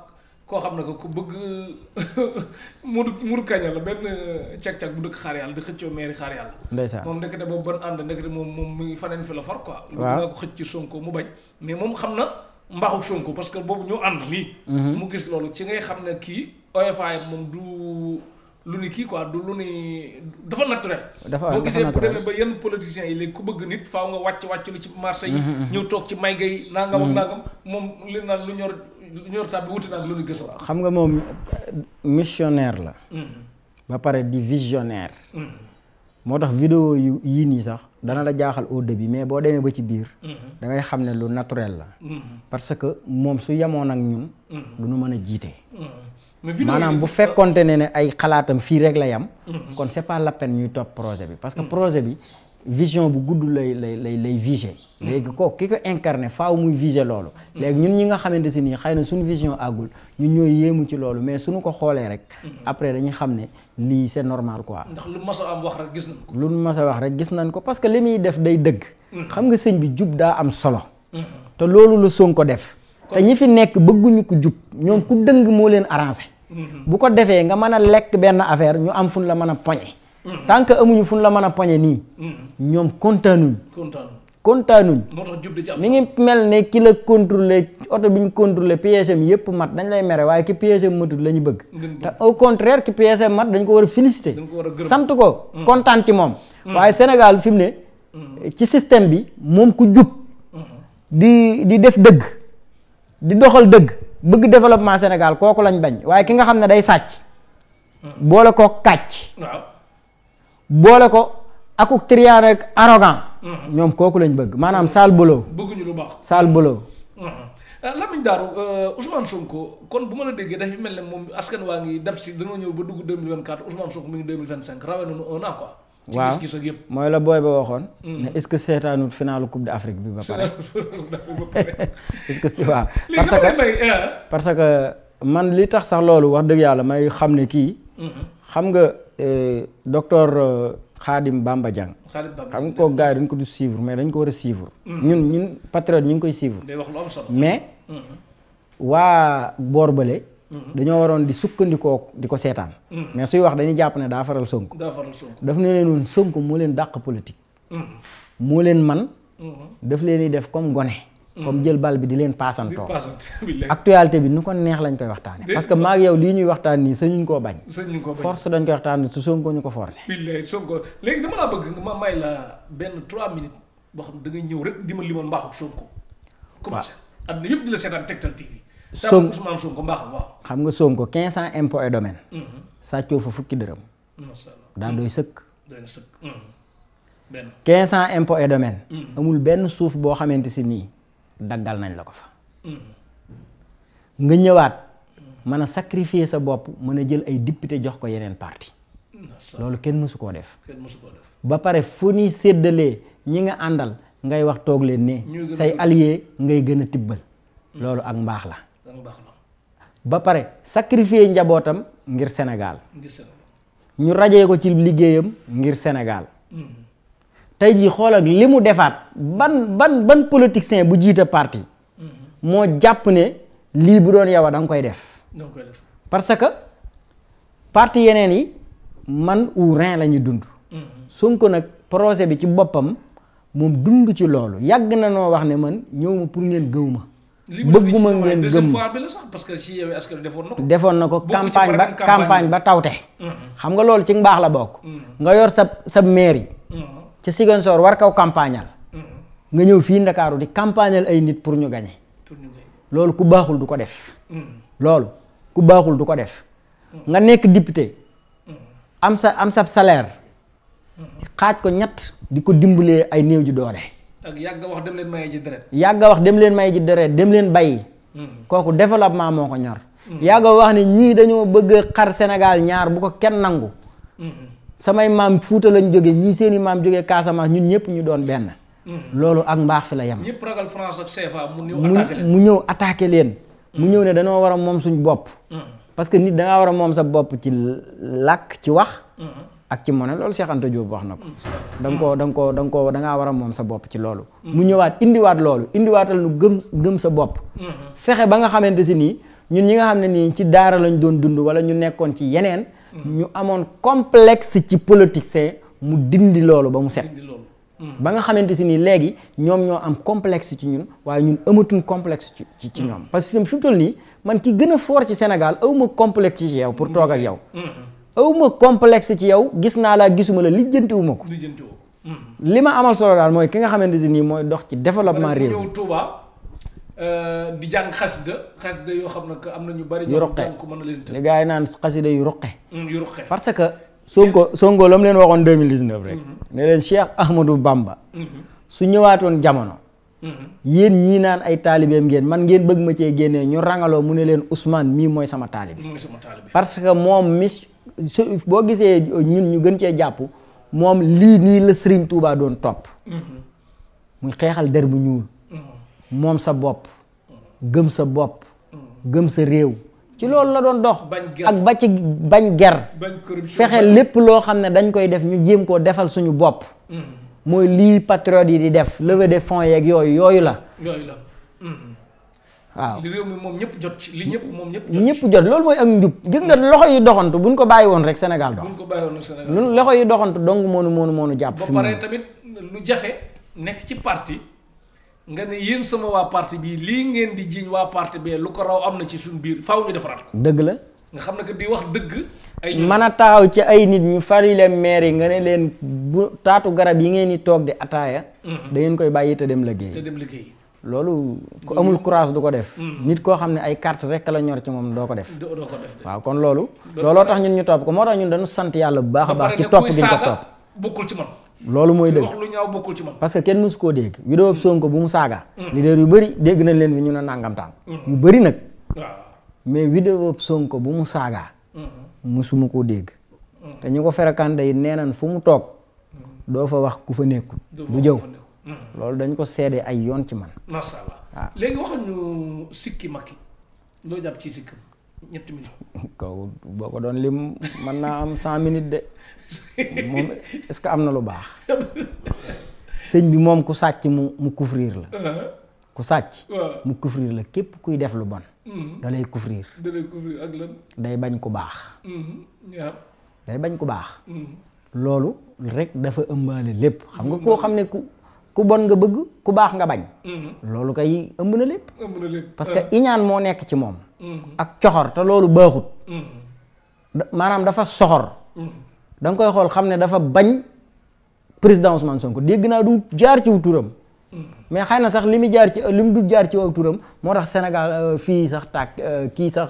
koo xam ne ko ku bëgg mudu kaña la benn cag-cag bu dëkk xaar yàlla di xëccoo mairie xaar yàlla. ndeysaan moom ndekete boobu ban ànd ndekete moom mu ngi faneen fi la far quoi. waaw lu ko xëcc ci Sonko mu bañ mais moom xam na mbaaxuk Sonko parce que boobu ñu ànd nii. mu gis loolu ci ngay xam ne kii OFA moom du. lu ni kii quoi du lu ni dafa naturel. boo gisee bu demee ba yenn politiciens yi léegi ku bëgg nit faaw nga wàcc lu ci marché yi. ñëw toog ci may gay nangam ak nangam moom li naan lu ñor tab bi wuti naag lu ni gëstu. xam nga moom missionnaire la. ba pare di visionnaire. moo tax vidéo yu yii nii sax dana la jaaxal au début mais boo demee ba ci biir. da ngay xam ne lu naturel la. parce que moom su yemoon ak ñun. du nu mën a jiite. maanaam bu fekkonte ne ay xalaatam fii rek la yam kon c'est pas la peine ñuy topp projet bi parce que projet bi vision bu gudd lay viser léegi kooku ki ko incarné faaw muy viser loolu léegi ñun ñi nga xamante si nii xëy na suñu vision àggul ñun ñooy yéemu ci loolu mais suñu ko xoolee rek après dañuy xam ne lii c'est normal quoi. ndax lu mas a am wax rek gis nañ ko. lu mas a wax rek gis nañ ko parce que li muy def day dëgg. xam nga sëñ bi jub daa am solo. te loolu la Sonko def. te ñi fi nekk bëgguñu ko jub ñoom ku dëng moo leen arrangé. bu ko defee nga mën a lekk benn affaire ñu am fun la mën a poñe. tant que amuñu fun la mën a poñe nii. ñoom kontaanuñ. moo tax jub di ci am mi ngi mel ne ki la contrôlé oto bi ñu contrôlé PSM yëpp mat dañ lay mere waaye ki PSM matut la ñu bëgg. te au contraire ki PSM mat dañ ko war a félicité. sant ko kontaan ci moom. waaye Sénégal fi mu ne. ci système bi moom ku jub. di def dëgg. di doxal dëgg. bëgg développement Sénégal kooku lañ bañ waaye ki nga xam ne day sàcc. boole ko kàcc. boole ko akuk trian ak arrogant. ñoom kooku lañ bëgg maanaam Sall Bolo. bëgguñu lu baax Sall Bolo. Lamine Darou Ousmane Sonko kon bu ma la déggee dafa mel ne moom askan waa ngi dab si dañoo ñëw ba dugg 2024 Ousmane Sonko mi ngi 2025 rawee nañu un an quoi. ci gis-gis ak yëpp. mooy la booy ba waxoon. ne est-ce que seetaanut finalu coupe d'Afrique bi ba pare. est-ce que waaw. parce que man li tax sax loolu wax dëgg yàlla may xam ne kii. xam nga docteur Khadim Bamba Dieng. xam nga kooku gars yi dañ ko du suivre mais dañ ko war a suivre. ñun patriote ñu ngi koy suivre. day wax lu am solo mais waa boor bële. dañoo waroon di sukkandikoo di ko seetaan. mais suy wax dañuy jàpp ne daa faral Sonko. daf ne leen woon Sonko moo leen dàq politique. moo leen man. daf leen di def comme gone. comme jël bal bi di leen paasantoo. actualité bi nu ko neex lañ koy waxtaane parce que maa ak yow lii ñuy waxtaan nii sañuñ koo bañ. force dañ koy waxtaan su Sonko ñu ko forcé. billaay Sonko léegi dama laa bëgg ma may la benn 3 minutes boo xam ne da ngay ñëw rek di ma limal mbaaxu Sonko. commencé àdduna yëpp di la seetaan Tektal TV. Ousmane Sonko mbaaxam waaw. xam nga Sonko 15 ans impôt et domaine. sàccoo fa fukki dërëm. daa doy sëkk. doy na sëkk. benn 15 ans impôt et domaine. amul benn suuf boo xamante si nii daggal nañ la ko fa. nga ñëwaat mën a sacrifier sa bopp mën a jël ay député jox ko yeneen parti loolu kenn mësu koo def. ba pare fu ñuy séddalee ñi nga àndal ngay wax toog leen ne say allié ngay gën a tibbal. loolu ak mbaax la. ba pare sacrifier njabootam ngir Sénégal. ñu rajee ko ci liggéeyam ngir Sénégal. tey jii xoolal li mu defaat ban politicien bu jiite parti. moo jàpp ne lii bu doon yow da nga koy def. parce que parti yeneen yi man ou rien la ñuy dund. Sonko nag projet bi ci boppam moom dund ci loolu yàgg na noo wax ne man ñëw ma pour ngeen gëw ma. bëgguma ngeen gëm defoon na ko campagne ba tawte. xam nga loolu ci mbaax la bokk. nga yor sa mairie. ci Ziguinchor war kaw campagnal nga ñëw fii Ndakaaru di campagnal ay nit pour ñu gagné. loolu ku baaxul du ko def. loolu ku baaxul du ko def. nga nekk député am sa salaire xaaj ko ñett di ko dimbalee ay néew ji doole. ak yàgg wax dem leen maye ji deret. yàgg wax dem leen maye ji deret dem leen bàyyi. kooku développement moo ko ñor. yàgg wax ne ñii dañoo bëgg xar Sénégal ñaar bu ko kenn nangu. samay maam Fuuta lañ jóge ñii seeni maam jógee Casamance ñun ñëpp ñu doon benn. loolu ak mbaax fi la yem. ñëpp ragal France ak CFA mu ñëw attaqué leen. mu ñëw ne dañoo war a moom suñ bopp. parce que nit dangaa war a moom sa bopp ci làkk ci wax. ak ci monnaie loolu Cheikh Anta Diop wax na ko. dangaa war a moom sa bopp ci loolu. mu ñëwaat indiwaat loolu indiwaatal nu gëm sa bopp. fexe ba nga xamante si nii ñun ñi nga xam ne nii ci daara lañ doon dund wala ñu nekkoon ci yeneen. ñu amoon complexe ci politicien mu dindi loolu ba mu set. ba nga xamante si nii léegi ñoom ñoo am complexe ci ñun waaye ñun amatuñ complexe ci ñoom. parce que fi mu toll nii man ki gën a fort ci Sénégal awma complexe ci yow pour toog ak yow. awma complexe ci yow gis naa laa gisuma la lijjantiwuma ko. li ma amal solo daal mooy ki nga xamante si nii mooy dox ci développement réew. ñëw Touba di jàng xasida yoo xam ne que am na ñu bari. yu ruqe li gars yi naan xasida yu ruqe. yu ruqe parce que Sonko la mu leen waxoon 2019 rek. ne leen Cheikh Ahmadou Bamba. su ñëwaatoon jamono. yéen ñii naan ay taalibeem ngeen man ngeen bëgg ma cee génnee ñu rangaloo mu ne leen Ousmane mii mooy sama taalibe. parce que moom boo gisee ñun ñu gën cee jàpp moom lii nii la Serigne Touba doon topp. muy xeexal der bu ñuul. moom sa bopp. gëm sa bopp. gëm sa réew. ci loolu la doon dox. ak ba ci bañ ger. fexe lépp loo xam ne dañ koy def ñu jéem koo defal suñu bopp. mooy lii patriote yi di def levée de fonds yeeg yooyu la. waaw li réew mi moom ñëpp jot ci li ñëpp moom ñëpp jot loolu mooy ak njub gis nga loxo yi doxantu buñ ko bàyyi woon rek Sénégal dox. loxo yi doxantu dong moonu jàpp. ba pare tamit lu jafe nekk ci parti nga ne yéen sama waa parti bii lii ngeen di jiiñ waa parti bee lu ko raw am na ci suñu biir faaw ñu defaraat ko. dëgg la. nga xam ne que di wax dëgg. mën a taxaw ci ay nit ñu fari leen maire yi nga ne leen bu taatu garab yi ngeen di toog di ataaya. da ngeen koy bàyyi te dem liggéey. loolu ku amul courage du ko def. nit koo xam ne ay carte rek la ñor ci moom doo ko def. waaw kon looloo tax ñun ñu topp ko moo tax ñun dañu sant yàlla bu baax a baax. ci topp gi ñu ko topp bokkul ci man. loolu mooy dëgg wax lu ñaaw bokkul ci man. parce que kenn mësu koo dégg. vidéo Sonko bu mu saaga. leader yu bëri dégg nañ leen fi ñu ne nangamtaan. yu bëri nag. mais vidéo Sonko bu mu saaga. mësuma koo dégg. te ñu ko ferekante yi nee nañ fu mu toog doo fa wax ku fa nekkul du jëw loolu dañ ko seede ay yoon ci man. macha allah waaw léegi waxal ñu sikki Macky loo jàpp ci sikkam 3 minutes. kaw boo ko doon lim mën naa am 100 minutes de moom est-ce que am na lu baax sëñ bi moom ku sàcc mu couvrir la. ku sàcc. mu couvrir la képp kuy def lu bon. da lay couvrir. da lay couvrir ak lan. day bañ ku baax. day bañ ku baax. loolu rek dafa ëmbaale lépp xam nga koo xam ne ku bon nga bëgg ku baax nga bañ. loolu kay ëmb na lépp. parce que iñaan moo nekk ci moom. ak coxor te loolu baaxut. maanaam dafa soxor. da nga koy xool xam ne dafa bañ président Ousmane Sonko dégg naa du jaar ci wu turam. mais xëy na sax li mu du jaar ci wu turam moo tax Sénégal fii sax kii sax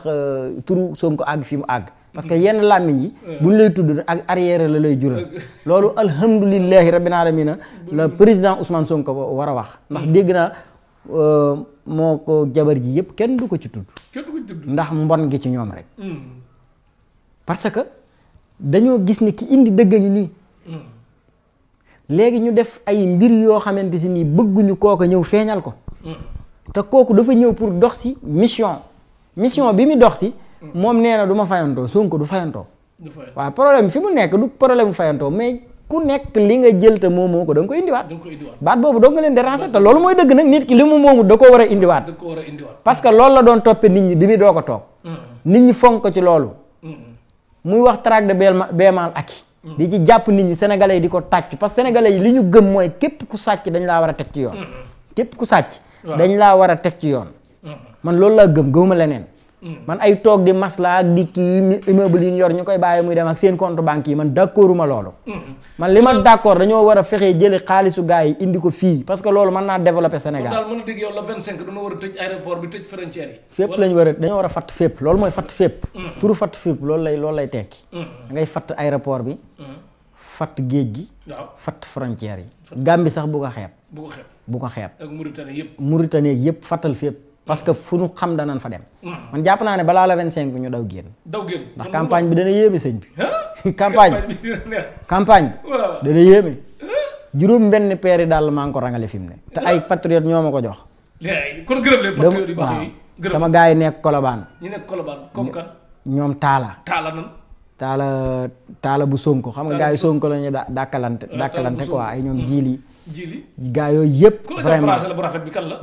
turu Sonko àgg fi mu àgg. parce que yenn làmmiñ yi buñ lay tudd ak arrière la lay jural loolu alhamdulillahi rabbil alamin la président Ousmane Sonko war a wax ndax dégg naa moo ko jabar ji yëpp kenn du ko ci tudd ndax mbon gi ci ñoom rek parce que dañoo gis ni ki indi dëgg ngi nii léegi ñu def ay mbir yoo xamante si nii bëgguñu kooku ñëw feeñal ko te kooku dafa ñëw pour dox si mission bi mu dox si moom nee na du ma fayantoo Sonko du fayantoo waaw problème fi mu nekk du problème mu fayantoo mais ku nekk li nga jël te moomoo ko da nga ko indiwaat baat boobu doo nga leen déranger te loolu mooy dëgg nag nit ki li mu moomu da ko war a indiwaat parce que loolu la doon toppee nit ñi bi mu doo ko toog nit ñi fonk ko ci loolu muy wax traque de béemal aki di ci jàpp nit ñi sénégalais yi di ko tàcc parce que sénégalais yi li ñu gëm mooy képp ku sàcc dañ laa war a teg ci yoon képp ku sàcc dañ laa war a teg ci yoon man loolu laa gëmuma leneen man ay toog di masla ak di kii immeuble yi ñu yor ñu koy bàyyi muy dem ak seen compte banque yi man d'accorduma loolu man li ma d'accord dañoo war a fexee jëli xaalisu gars yi indi ko fii parce que loolu mën naa développer Sénégal daal mën a dégg yow la 25 dañoo war a tëj aéroport bi tëj frontière yi fépp lañu war a dañoo war a fatt fépp loolu mooy fatt fépp turu fatt fépp loolu lay tekki da ngay fatt aéroport bi fatt géej gi fatt frontière yi Gambie sax bu ko xeeb ak Mauritanie yëpp fattal fépp parce que fu ñu xam danañ fa dem man jàpp naa ne balaa la 25 ñu daw génn ndax campagne bi dana yéeme sëñ bi campagne bi dana yéeme juróom benn peeri daal maa ngi ko rangale fi mu ne te ay patriote ñoo ma ko jox kon gërëm leen patriote yi baax yi sama gars yi nekk Colobane comme kan ñoom taala bu Sonko xam nga gars yi Sonko la ñu dàkkalante quoi ay ñoom jiili gaa yooyu yëpp vraiment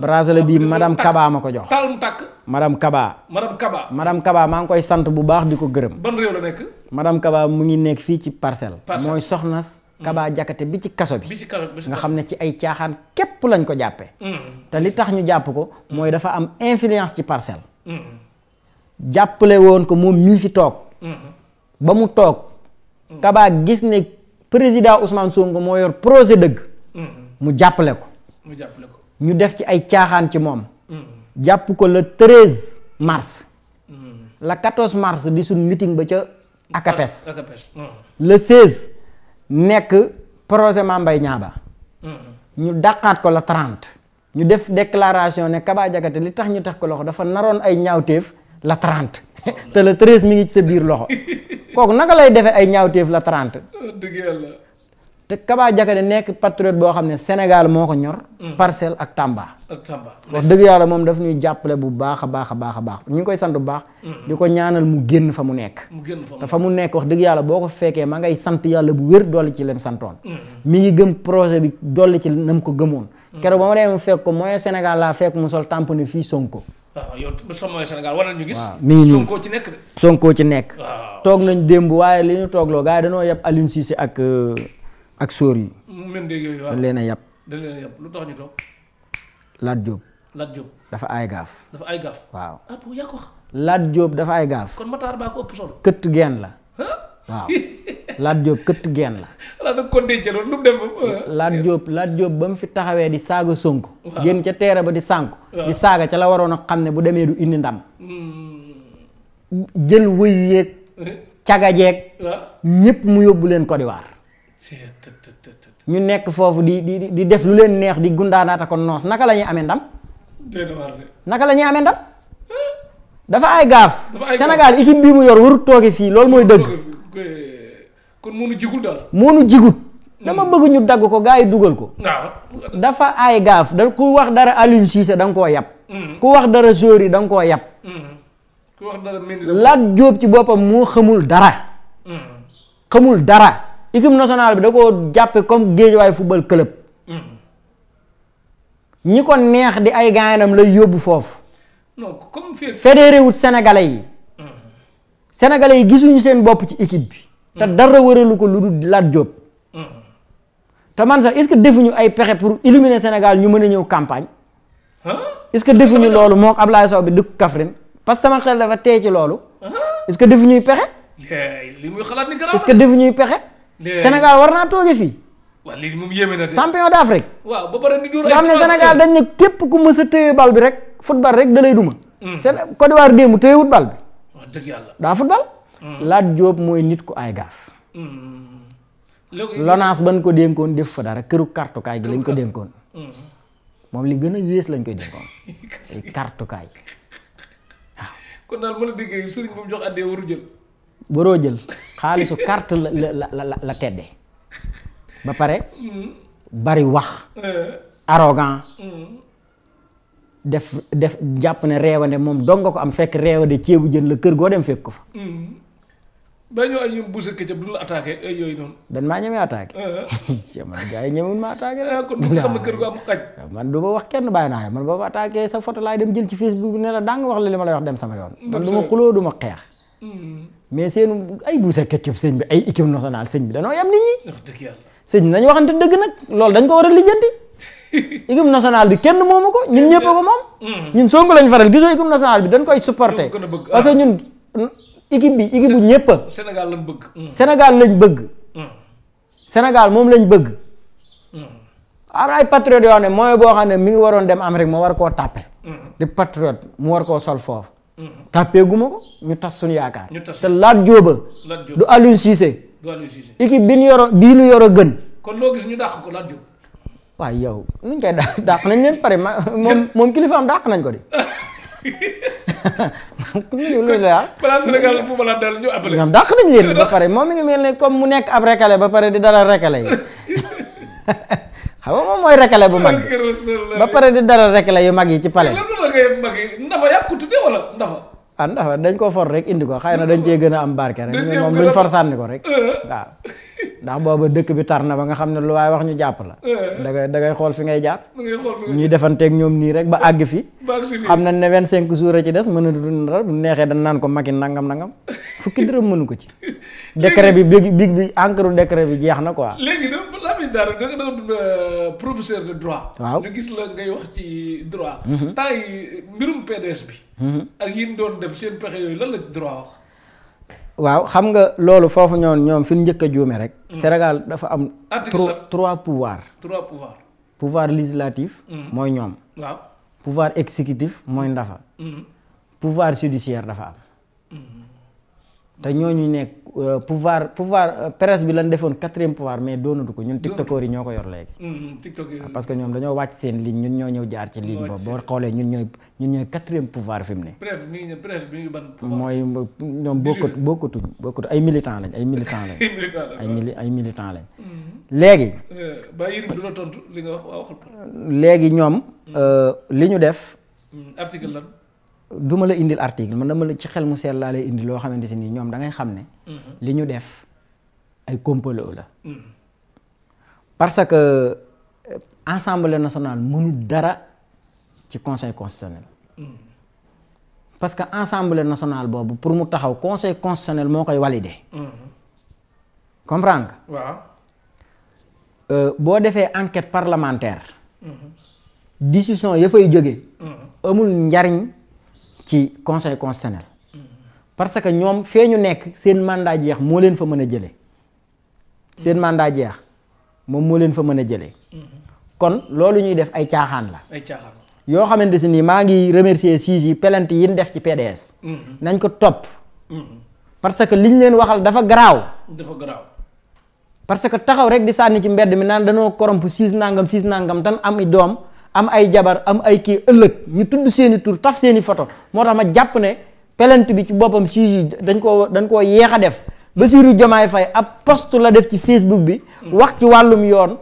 bracelet bi madame Kaba ma ko jox madame Kaba maa ngi koy sant bu baax di ko gërëm ban réew la nekk madame Kaba mu ngi nekk fii ci Parcelles mooy soxnas Kaba Jakate bi ci kaso bi nga xam ne ci ay caaxaan képp lañ ko jàppe te li tax ñu jàpp ko mooy dafa am influence ci Parcelles jàppale woon ko moom mii fi toog ba mu toog Kaba gis ne président Ousmane Sonko moo yor projet dëgg mu jàppale ko ñu def ci ay caaxaan ci moom jàpp ko le 13 mars le 14 mars di suñ meeting ba ca Akapes le 16 nekk projet Mame Mbaye Niang ba ñu dàqaat ko le 30 ñu def déclaration ne Kaba Jakate li tax ñu tax ko loxo dafa naroon ay ñaawteef le 30 te le 13 mi ngi ci sa biir loxo kooku naka lay defee ay ñaawteef le 30 dëgg yàlla te Kaba Jakate nekk patriote boo xam ne Sénégal moo ko ñor. Parcelles ak Tamba. wax dëgg yàlla moom daf ñuy jàppale bu baax a baax ñu ngi koy sant bu baax. di ko ñaanal mu génn fa mu nekk. te fa mu nekk wax dëgg yàlla boo ko fekkee ma ngay sant yàlla bu wér dolli ci lem santoon. mi ngi gëm projet bi dolli ci nam ko gëmoon. keroog ba ma demee mu fekk ko mooy Sénégal laa fekk mu sol tamponné fii Sonko. waaw yow mooy Sénégal war nañu gis. waaw mi ngi nii Sonko ci nekk de. Sonko ci nekk. toog nañ démb waaye li ñu toogloo gars yi dañoo yeb Aliou Cissé ak sóor yi. yooyu waaw dañ leen a yab. lu tax ñu toog. Lat Diop. dafa ay gaaf. waaw. yaa ko wax. Lat Diop dafa ay gaaf. kon Matar baa ko ëpp solo. këtt geen la. waaw Lat Diop këtt geen la. Lat Diop ba mu fi taxawee di saaga Sonko. génn ca teere ba di sànku. di saaga ca la waroon a xam ne bu demee du indi ndam. jël wëyu yeeg. cagajeeg. ñépp mu yóbbu leen Côte d'Ivoire. ñu nekk foofu di def lu leen neex di gundaanaata ko noos naka la ñuy amee ndam. dafa ay gaaf. Sénégal équipe bii mu yor warut tooge fii loolu mooy dëgg. kon moo nu jigul daal. moo nu jigut dama bëgg ñu dagg ko gars yi dugal ko. dafa ay gaaf da ku wax dara Aliou Cissé da nga koo yab. ku wax dara Sori da nga koo yab. ku wax dara Lat Diop ci boppam moo xamul dara. xamul dara. équipe nationale bi da koo jàppe comme Guédiawaye football club. ñi ko neex di ay gaanam lay yóbbu foofu. non comme fédéré wut sénégalais yi. sénégalais yi gisuñu seen bopp ci équipe bi. te dara wëralu ko lu dul Lat Diop. te man sax est-ce que defuñu ay pexe pour éliminer Sénégal ñu mën a ñëw campagne. est-ce que defuñu loolu moo ko Ablaye Sow bi dëkk Kaffrine parce que sama xel dafa tee ci loolu. est-ce que defuñuy pexe. li muy xalaat ni garaaw est-ce que defuñuy pexe. Sénégal war naa tooge fii. waaw lii moom yéeme na de. champion d'Afrique. waaw ba pare di dóor nga xam ne Sénégal dañ ne képp ku mës a téye bal bi rek football rek da lay duma. Côte d'Ivoire démb téyewut bal bi. wax dëgg yàlla daa football. Lat Diop mooy nit ku ay gaaf. Lonase ban ko dénkoon def fa dara këru kartukaay gi lañ ko dénkoon. moom li gën a yées lañ koy dénkoon. ay kartukaay waaw. kon daal ma la déggee sëriñ bu mu jox addee waru jël. waroo jël xaalisu carte la tedde ba pare bari wax arrogant def jàpp ne reewande moom dong nga ko am fekk reewande ceebu jën la kër goo dem fekk ko fa. ba ñëw ay ñoom buuse këccëg du la attaqué ay yooyu noonu. dan maa ñemee attaqué. man gars yi ñemewul ma attaqué rek. kon du xam ne kër gu am xaj. man du ma wax kenn bàyyi naa man boo ma attaqué sa photo laay dem jël ci Facebook bi ne la daa nga wax la li ma lay wax dem sama yoon. man du ma xuloo du ma xeex. mais seen ay buuse këccëg sëñ bi ay équipe nationale sëñ bi danoo yam nit ñi. wax dëgg yàlla. sëñ bi nañu waxante dëgg nag loolu dañ ko war a lijjanti. équipe nationale bi kenn moomu ko ñun ñëpp ko moom. ñun Sonko lañ faral gisoo équipe nationale bi dañ koy supporter. parce que ñun équipe bu ñëpp a. Sénégal lañ bëgg. Sénégal lañ bëgg. Sénégal moom lañ bëgg. am na ay patriotes yoo xam ne mooy boo xam ne mi ngi waroon dem Amérique moo war koo tàppe. di patriote mu war koo sol foofu. tàppee guma ko ñu tas suñu yaakaar. te Lat Diop du Aliou Cissé. équipe bi ñu yoro gën. kon loo gis ñu dàq ko Lat Diop. waaw yow nuñ koy dàq nañ leen pare moom kilifaam dàq nañ ko di. loolu la balaa Sénégal fu ma la dal ñu appelé. ñoom dàq nañ leen ba pare moom mi ngi mel ne comme mu nekk ab rekale ba pare di dara rekale yi xam nga moom mooy rekale bu mag bi ba pare di dara rekale yu mag yi ci palais. lan la ngay mag yi ndafa yàqu tudde wala ndafa. ndafa dañ ko for rek indi ko xëy na dañ cee gën a am barke rek mais moom luñ for sànni ko rek waaw. ndax booba dëkk bi tar na ba nga xam ne lu waaye wax ñu jàpp la. da ngay xool fi ngay jaar. ñuy defanteeg ñoom nii rek ba àgg fi. xam nañ ne 25 jours a ci des mën a dund dara bu neexee dañ naan ko Macky nangam fukki dërëm mënu ko ci. décret bi bi encre décret bi jeex na quoi. léegi da nga professeur de droit. waaw ñu gis la ngay wax ci droit. temps yi mbirum PDS bi. ak yi ñu doon def seen pexe yooyu lan la ci droit wax. waaw xam nga loolu foofu ñoom fi ñu njëkk a juume rek. Sénégal dafa am. trois pouvoirs. pouvoir législatif. mooy ñoom. waaw pouvoir exécutif mooy ndafa. pouvoir judiciaire dafa am. te ñooñu nekk pouvoir presse bi lan defoon 4e pouvoir mais doonatu ko ñun tiktokeur yi ñoo ko yor léegi. parce que ñoom dañoo wàcc seen ligne ñun ñoo ñëw jaar ci ligne boobu boo xoolee ñun ñooy 4e pouvoir fi mu ne. presse bi ban pouvoir. mooy ñoom bokkatuñ ay militants lañ ay militants lañ. léegi. ba Yérim du la tontu li nga wax waa waxal. léegi ñoom. li ñu def. article lan. du ma la indil article man dama la ci xel mu seet laa lay indi loo xamante si nii ñoom da ngay xam ne. li ñu def ay complot la. parce que Assemblée nationale mënul dara ci conseil constitutionnel. parce que Assemblée nationale boobu pour mu taxaw conseil constitutionnel moo koy valider. comprendre nga. waaw. boo defee enquête parlementaire. décision ya fay jóge amul njariñ ci conseil constitutionnel. parce que ñoom fee ñu nekk seen mandat jeex moo leen fa mën a jëlee. seen mandat jeex moom moo leen fa mën a jëlee. kon loolu ñuy def ay caaxaan la. ay caaxaan yoo xamante si nii maa ngi remercier siis yi plainte yi ñu def ci PDS. nañ ko topp. parce que liñ leen waxal dafa garaaw. parce que taxaw rek di sànni ci mbedd mi naan danoo koromp siis nangam tan am i doom am ay jabar am ay kii ëllëg ñu tudd seeni tur taf seeni photo moo tax ma jàpp ne plainte bi ci boppam siis yi dañ koo yéex a def Bassirou Diomaye Faye ab post la def ci Facebook bi wax ci wàllum yoon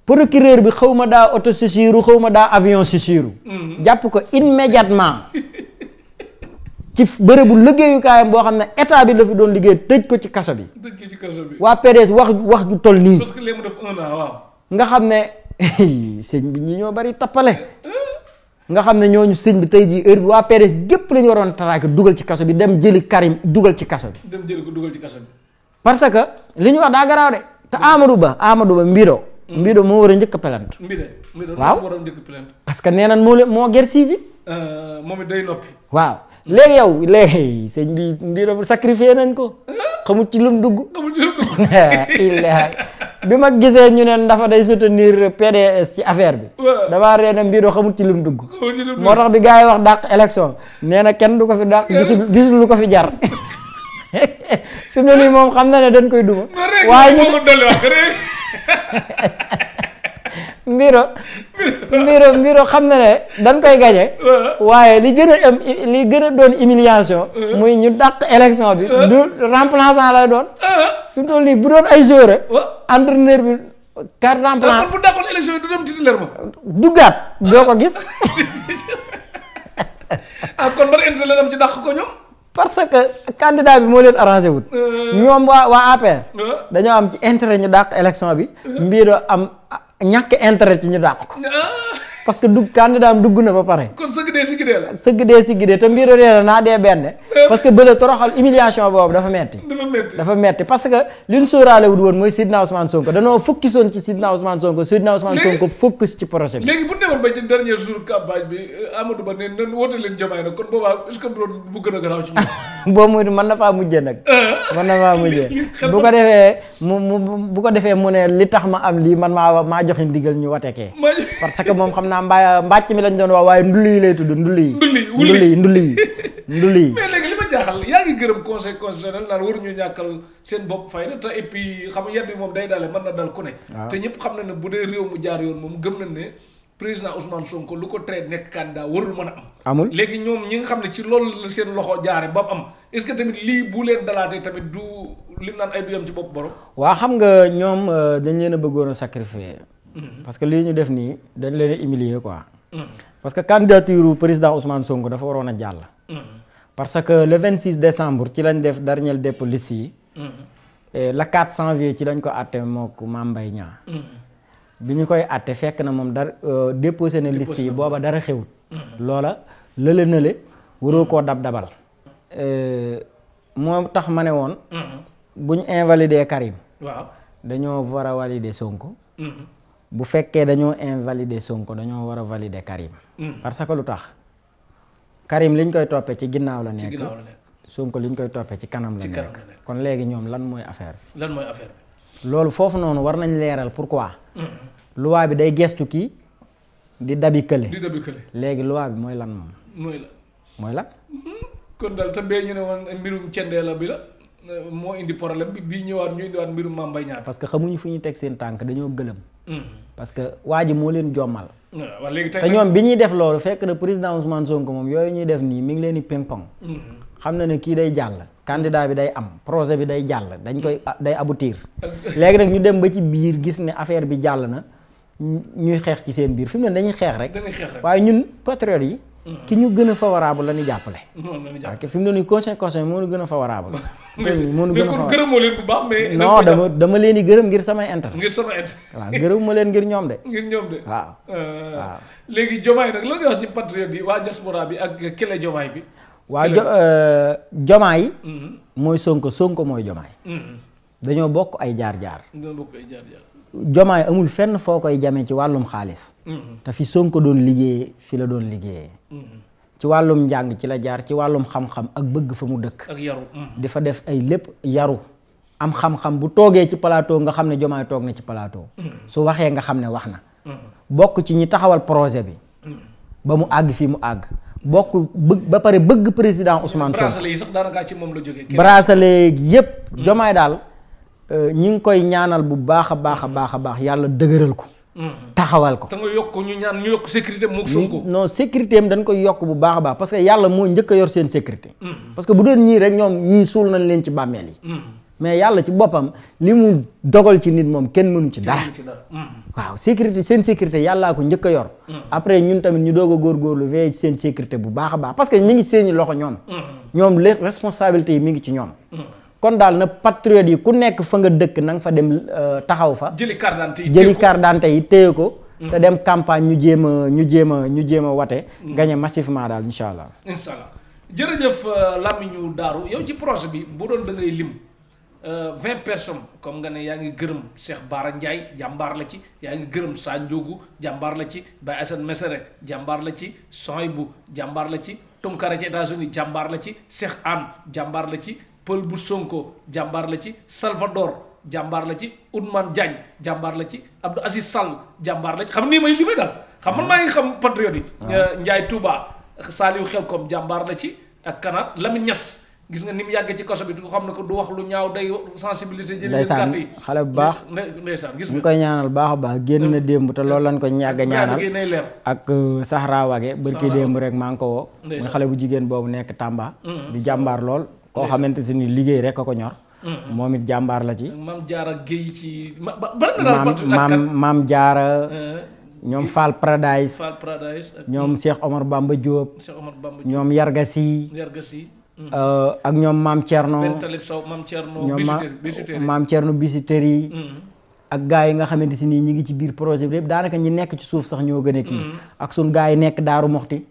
procureur bi xaw ma daa autosaisiru xaw ma daa avion saisiru jàpp ko immédiatement ci bërëbu liggéeyukaayam boo xam ne état bi la fi doon liggéey tëj ko ci kaso bi. waa PDS wax ju toll nii. parce que léegi mu def 1 an waaw. nga xam ne sëñ bi ñi ñoo bari tappale nga xam ne ñooñu sëñ bi tey jii heure bi waa PDS gépp la ñu waroon traquer dugal ci kaso bi dem jëli Karim dugal ci kaso bi. dem jëli ko dugal ci kaso bi. parce que li ñu wax daa garaaw de te Amadou Ba Mbido moo war a njëkk a pelante. waaw war a njëkk a pelante. parce que nee nañ moo ger siisi. moom it day noppi. waaw léegi yow sëñ bi Mbido sacrifié nañ ko. xamul ci lu mu dugg. bi ma gisee ñu ne dafa day soutenir PDS ci affaire bi. damaa ree na Mbido xamul ci lu mu dugg. moo tax bi gars yi wax dàq élection nee na kenn du ko fi dàq gisul lu ko fi jar. fi mu ne nii moom xam na ne dañ koy duma. waaye ñu Mbiro xam na ne dañ koy gañe waaye li gën a doon humiliation muy ñu dàq élection bi du remplaçant lay doon fi mu toll nii bu doon ay joueur entraîneur bi carte remplaçant bu dàqoon élection yi du dem titulaire ma duggaat doo ko gis kon ban intérêt la dem ci dàq ko ñoom parce que candidat bi moo leen arrangé wut ñoom waa APR dañoo am ci intérêt ñu dàq élection bi Mbiro am ñàkk intérêt ci ñu dàq ko parce que candidat am dugg na ba pare. kon sëgg dee si gidee la. sëgg dee si gidee te Mbiro nee na naa dee benn. parce que bële toroxal humiliation boobu dafa metti. dafa metti parce que li ñu sóoraale wut woon mooy Sidna Ousmane Sonko danoo focus woon ci Sidna Ousmane Sonko focus ci projet bi. léegi bu demoon ba ci dernier jour campagne bi Amadou Ba ne nan woote leen Diomaye nag kon boobaa est-ce que doon bu gën a garaaw ci ñoom. boobu muy mën na faa mujjee nag. mën na faa mujjee bu ko defee mu ne li tax ma am lii man maa joxe ndigal ñu watekee parce que moom xam naa mbàcc mi lañ doon wax waaye ndulli yi lay tudd ndulli yi mais léegi li ma jaaxal yaa ngi gërëm conseil constitutionnel naan waruñu ñàkkal seen bopp fayda te et puis xam nga yat bi moom day dale mën na dal ku ne te ñëpp xam na ne bu dee réew mu jaar yoon moom gëm nañ ne président Ousmane Sonko lu ko traité nekk candidat warul mën a am amul léegi ñoom ñi nga xam ne ci loolu la seen loxo jaare ba am est-ce que tamit lii bu leen dalaatee tamit du li naan ay du yam ci bopp borom waa xam nga ñoom dañ leen a bëggoon a sacrifier parce que lii ñu def nii dañ leen a humilier quoi parce que candidature président Ousmane Sonko dafa waroon a jàll parce que le 26 décembre ci lañ def dernier dépôt liste yi le 4 janvier ci lañ ko àtte mook Mame Mbaye Niang bi ñu koy àtte fekk na moom dara déposé na liste yi booba dara xewut loola lële waroo koo dabal moo tax ma ne woon buñ invalider Karim waaw dañoo war a valider Sonko bu fekkee dañoo invalider Sonko dañoo war a valider Karim parce que lu tax Karim liñ koy toppee ci ginnaaw la nekk Sonko liñ koy toppee ci kanam la nekk kon léegi ñoom lan mooy affaire bi loolu foofu noonu war nañ leeral pourquoi loi bi day gestu kii di dabi kële léegi loi bi mooy lan moom mooy lan kon daal te bee ñu ne woon mbirum cendee la bi la moo indi problème bi bii ñëwaat ñu indiwaat mbirum Mame Mbaye Niang parce que xamuñu fu ñu teg seen tànk dañoo gëlëm parce que waa ji moo leen jommal te ñoom bi ñuy def loolu fekk na président Ousmane Sonko moom yooyu ñuy def nii mi ngi leen di ping pong xam na ne kii day jàll candidat bi day am projet bi day jàll dañ koy day aboutir léegi nag ñu dem ba ci biir gis ne affaire bi jàll na ñuy xeex ci seen biir fi mu ne dañuy xeex rek waaye ñun patriotes yi ki ñu gën a favorable la ñu jàppale waaw fi mu ne nii conseil moo ñu gën a favorable moo ñu gën a favorable gërëmoo leen bu baax mais non dama leen di gërëm ngir samay intérêt waaw gërëm ma leen ngir ñoom de waaw léegi Diomaye nag lan nga wax ci patriote yi waa diaspora bi ak kele Diomaye bi waa Diomaye mooy Sonko mooy Diomaye dañoo bokk ay jaar-jaar Diomaye amul fenn foo koy jamee ci wàllum xaalis te fi Sonko doon liggéeyee fi la doon liggéeyee ci wàllum njàng ci la jaar ci wàllum xam-xam ak bëgg fa mu dëkk ak yaru di fa def ay lépp yaru am xam-xam bu toogee ci plateau nga xam ne Diomaye toog na ci plateau su waxee nga xam ne wax na bokk ci ñi taxawal projet bi ba mu àgg fii mu àgg bokk ba pare bëgg président Ousmane Sonko bracelet yi sax daanaka ci moom la jógee bracelet yépp Diomaye daal ñi ngi koy ñaanal bu baax a baax yàlla dëgëral ko taxawal ko te nga yokk ñu yokk sécurité mook Sonko non sécurité am dañ koy yokk bu baax a baax parce que yàlla moo njëkk a yor seen sécurité parce que bu doon ñii rek ñoom ñii suul nañ leen ci bàmmeel yi mais yàlla ci boppam li mu dogal ci nit moom kenn mënu ci dara. waaw sécurité seen sécurité yàllaa ko njëkk a yor. après ñun tamit ñu doog a góorgóorlu veiller ci seen sécurité bu baax a baax parce que mi ngi seeni loxo ñoom. ñoom les responsabilités yi mi ngi ci ñoom. kon daal na patriote yi ku nekk fa nga dëkk na nga fa dem taxaw fa. jëli carte d'identité yi téye ko. te dem campagne ñu jéem a wate. gagné massivement daal incha allah. incha allah jërëjëf Lamine Darou yow ci projet bi bu doon da ngay lim 20 personnes comme nga ne yaa ngi gërëm Cheikh Bara Ndiaye jàmbaar la ci yaa ngi gërëm Sa Ndiogou jàmbaar la ci Baye Assane Mesere jàmbaar la ci Sohaibou jàmbaar la ci Tunkara ci États-Unis jàmbaar la ci Cheikh Anne jàmbaar la ci Pël bu Sonko jàmbaar la ci Salvador jàmbaar la ci Ousmane Diagne jàmbaar la ci Abdou Aziz Sall jàmbaar la ci xam nii may li may daal xam man maa ngi xam patriote yi Ndiaye Touba Saliou Xelkom jàmbaar la ci ak kanaat Lamine Niass gis nga ni mu yàggee ci kaso bi du xam ne ko du wax lu ñaaw day sensibiliser jëli leen carte yi xale bu baax ndeysaan gis nga ñu koy ñaanal baax a baax génn na démb te loolu lañ ko ñàgg a ñaanal ak Sahra Wage bërki démb rek maa ngi ko woo muy xale bu jigéen boobu nekk Tamba di jàmbaar lool koo xamante si ni liggéey rek a ko ñor moom it jàmbaar la ci maam Jaara Géy ci maam Jaara ñoom Fall Paradise ñoom Cheikh Omar Bamba Diop ñoom Yarga Sy ak ñoom maam Thierno ñoom maam Thierno Bisiteri ak gars yi nga xamante si nii ñi ngi ci biir projet bi yëpp daanaka ñi nekk ci suuf sax ñoo gën a kii ak sun gars yi nekk Daaru Moxti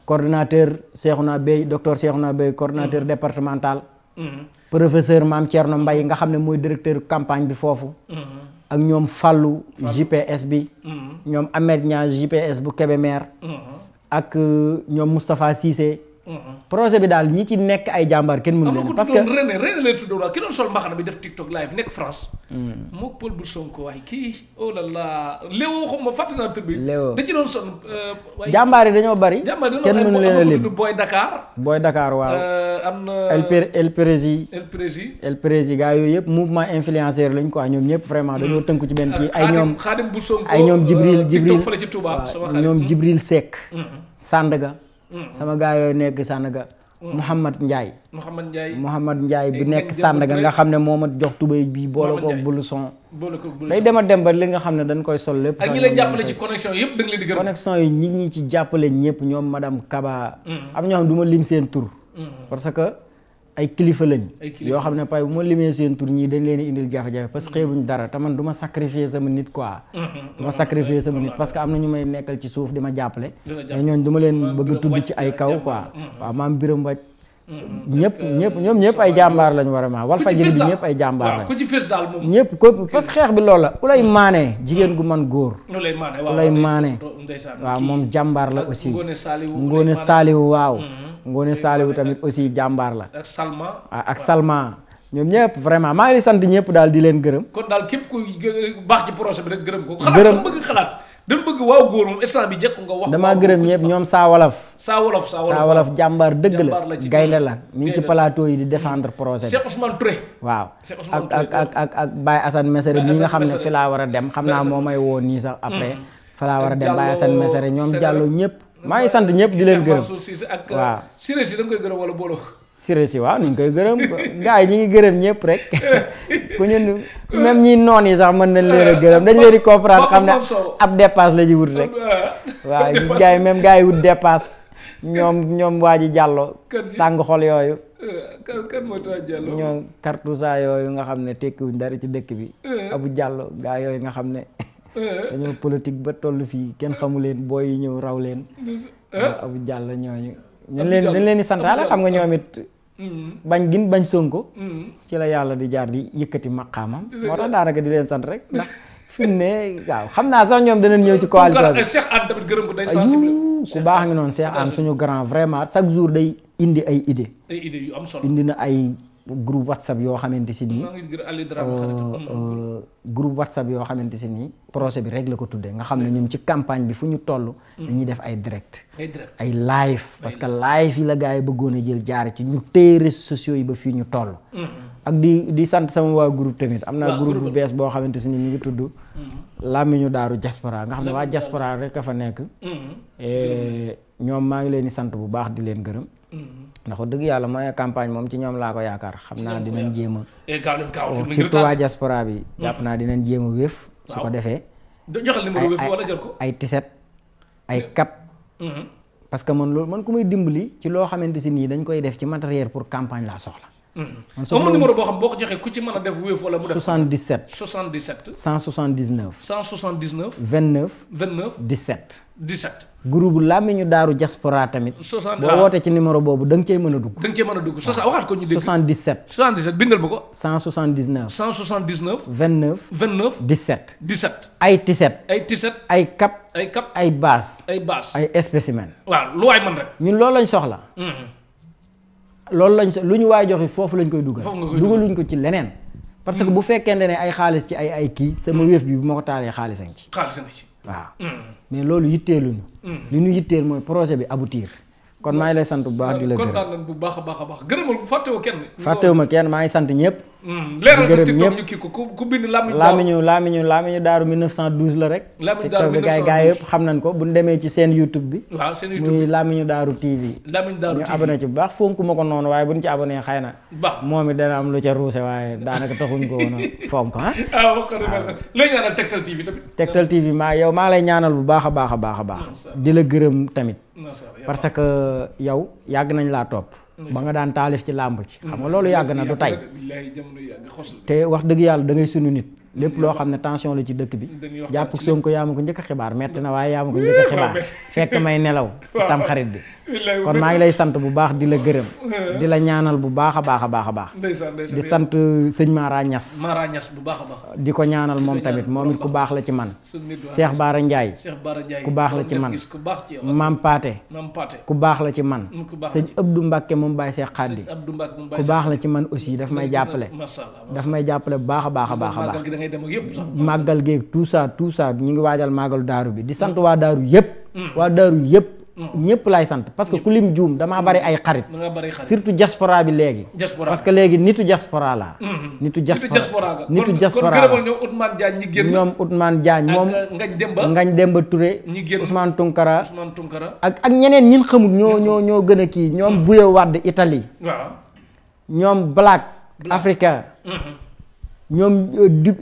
coordonnateur Cheikhouna Bey docteur Cheikhouna Bey coordonnateur départemental professeur maam Thierno Mbaye nga xam ne mooy directeur campagne bi foofu ak ñoom Fallou JPS bi ñoom Ahmed Niang JPS bu Kébémer ak ñoom Moustapha Cissé projet bi daal ñi ci nekk ay jàmbaar kenn mënu leen parce que René lay tudd ki doon sol mbaxana bi def TikTok live nekk France moo Pël bu Sonko waaye kii oh là là Léo xawma fàtte naa tur bi Léo da ci doon sol jàmbaar yi dañoo bari kenn mënu leen a lim Boy Dakar waaw am na El Prési gars yooyu yëpp mouvement influenceur lañ quoi ñoom ñëpp vraiment dañoo tënku ci benn kii Xaadim bu Sonko ay ñoom Jibril fële ci Touba ñoom Jibril Seck Sandaga sama gaa yooyu nekk Sandaga Mouhamad Ndiaye bi nekk Sandaga nga xam ne moo ma jox tubéy bii boole ko blouson day dem ba li nga xam ne dañ koy sol lépp ak ñi lay jàppale ci connexion yëpp da nga leen di gërëm connexion yi ñi ci jàppale ñëpp ñoom madame Kaba am ñoo xam du ma lim seen tur parce que ay kilifa lañ yoo xam ne pay bu ma limee seen tur ñii dañ leen indil jafe-jafe parce que xeebuñ dara te man du ma sacrifier sama nit quoi du ma sacrifier sama nit parce que am na ñu may nekkal ci suuf di ma jàppale mais ñooñ du ma leen bëgg tudd ci ay kaw quoi waaw maam Biram Waj ñoom ñëpp ay jàmbaar lañ war a ma Walfadjri bi ñëpp ay jàmbaar lañ ñëpp ko parce que xeex bi loolu la Ulay Maane jigéen gu man góor Ulay Maane waaw moom jàmbaar la aussi Ngoone Saaliwu waaw Ngoone Saaliwu tamit aussi jàmbaar la ak Salma ñoom ñëpp vraiment maa ngi sant ñëpp daal di leen gërëm kon daal képp ku baax ci projet bi rek gërëm ko xalaat bëgg xalaat dañ bëgg waaw góor moom instant bi jekk nga wax damaa gërëm ñëpp ñoom Saa Wolof jàmbaar dëgg la gaynde la mi ngi ci plateau yi di défendre projet bi Cheikh Ousmane Touré waaw ak Baye Assane Mesere mi nga xam ne fi laa war a dem xam naa moo may woo nii sax après fi laa war a dem Baye Assane Mesere ñoom Diallo ñëpp maa ngi sant ñëpp di leen gërëm waaw Siré si da nga koy gërëm wala booloo Siré si waaw ni ñu koy gërëm gars yi ñi ngi gërëm ñëpp rek ku ñun même ñi noon yi sax mën nañ leen a gërëm dañ leen di comprendre xam ne ab dépasse la ji wut rek waaw gars yi même gars yi wut dépasse ñoom waa ji Jàllo tàng xol yooyu kan mooy Talla Diallo ñoom Kartousa yooyu nga xam ne tekkiwuñ dara ci dëkk bi Abu Jàllo gars yooyu nga xam ne dañoo politique ba toll fii kenn xamu leen booy yi ñëw raw leen Abu Jàllo ñooñu dañ leen di santaale xam nga ñoom it bañ Sonko ci la yàlla di jaar di yëkkati maqaamam moo tax daanaka di leen sant rek ndax fi mu ne waaw xam naa sax ñoom danañ ñëw ci coalition bi Cheikh Anne tamit gërëm ko day sensible ku baax ngi noonu Cheikh Anne suñu grand vraiment chaque jour day indi ay idée yu am solo indi na ay groupe WhatsApp yoo xamante si nii groupe WhatsApp yoo xamante si nii projet bi rek la ko tuddee nga xam ne ñoom ci campagne bi fu ñu toll dañuy def ay direct ay live parce que live yi la gars yi bëggoon a jël jaare ci ñu téye réseaux sociaux yi ba fii ñu toll ak di sant sama waa groupe tamit am naa groupe bu bees boo xamante si nii ñu ngi tudd Lamine Darou diaspora nga xam ne waa diaspora rek a fa nekk ñoom maa ngi leen di sant bu baax di leen gërëm ndax dëgg yàlla mooy campagne moom ci ñoom laa ko yaakaar xam naa dinañ jéem a surtout waa diaspora bi jàpp naa dinañ jéem a wéef su ko defee joxal numéro wéef wala jël ko ay tiset ay cap parce que man loolu man ku may dimbali ci loo xamante si nii dañ koy def ci matériel pour campagne laa soxla man soxla numéro boo xam boo ko joxee ku ci mën a def wéef wala mu def 77 179 29 17 groupe Làmmiñu Daaru diaspora tamit boo wootee ci numéro boobu da nga cey mën a dugg waxaat ko ñu dégg 77 bindal ba ko 179 29 17 ay tiset ay cap ay baas ay spécimen waaw lu waay man rek ñun loolu lañ soxla loolu lañ lu ñu waay joxe foofu lañ koy dugal dugaluñ ko ci leneen parce que bu fekkente ne ay xaalis ci ay kii sama wéef bi bu ma ko taalee xaalis a ngi ci waaw mais loolu yitteeluñu li ñu yitteel mooy projet bi aboutir kon maa ngi lay sant bu baax di la gërëm kontaan nañ bu baax a baax gërëmal fàttewuma kenn maa ngi sant ñëpp leeral sa TikTok ñu kii ko ku bind Làmmiñu Daaru 1912 la rek TikTok bi gaay yëpp xam nañ ko bu ñu demee ci seen YouTube bi waaw seen YouTube muy Làmmiñu Daaru TV ñu abonné ci bu baax fonk ma ko noonu waaye bu ñu ci abonné xëy na moom it dana am lu ca ruuse waaye daanaka taxuñ ko woon a fonk looy ñaanal Tektal TV tamit Tektal TV maa lay ñaanal bu baax a baax di la gërëm tamit parce que yow yàgg nañ laa topp ba nga daan taalif ci làmb ci xam nga loolu yàgg na du tey te wax dëgg yàlla da ngay sunu nit lépp loo xam ne tension la ci dëkk bi jàpp Sonko yaa ma ko njëkk a xibaar metti na waaye yaa ma ko njëkk a xibaar fekk may nelaw ci tam xarit bi kon maa ngi lay sant bu baax di la gërëm di la ñaanal bu baax a baax di sant sëñ Mara Niass bu baax a baax di ko ñaanal moom tamit moom it ku baax la ci man Cheikh Bara Ndiaye ku baax la ci man Mam Paate ku baax la ci man sëñ Abdou Mbacke moom Baye Cheikh Khady ku baax la ci man aussi daf may jàppale bu baax a baax màggal géeg tout ça ñu ngi waajal màggalu daaru bi di sant waa daaru yëpp ñëpp laay sant parce que ku lim juum damaa bari ay xarit surtout diaspora bi léegi parce que léegi nitu diaspora laa nitu diaspora ñoom Ousmane Diagne moom Ngagne Demba Touré Ousmane Tounkara ak ñeneen ñin xamul ñoo gën a kii ñoom Buya Wade Italie ñoom Black Africa ñoom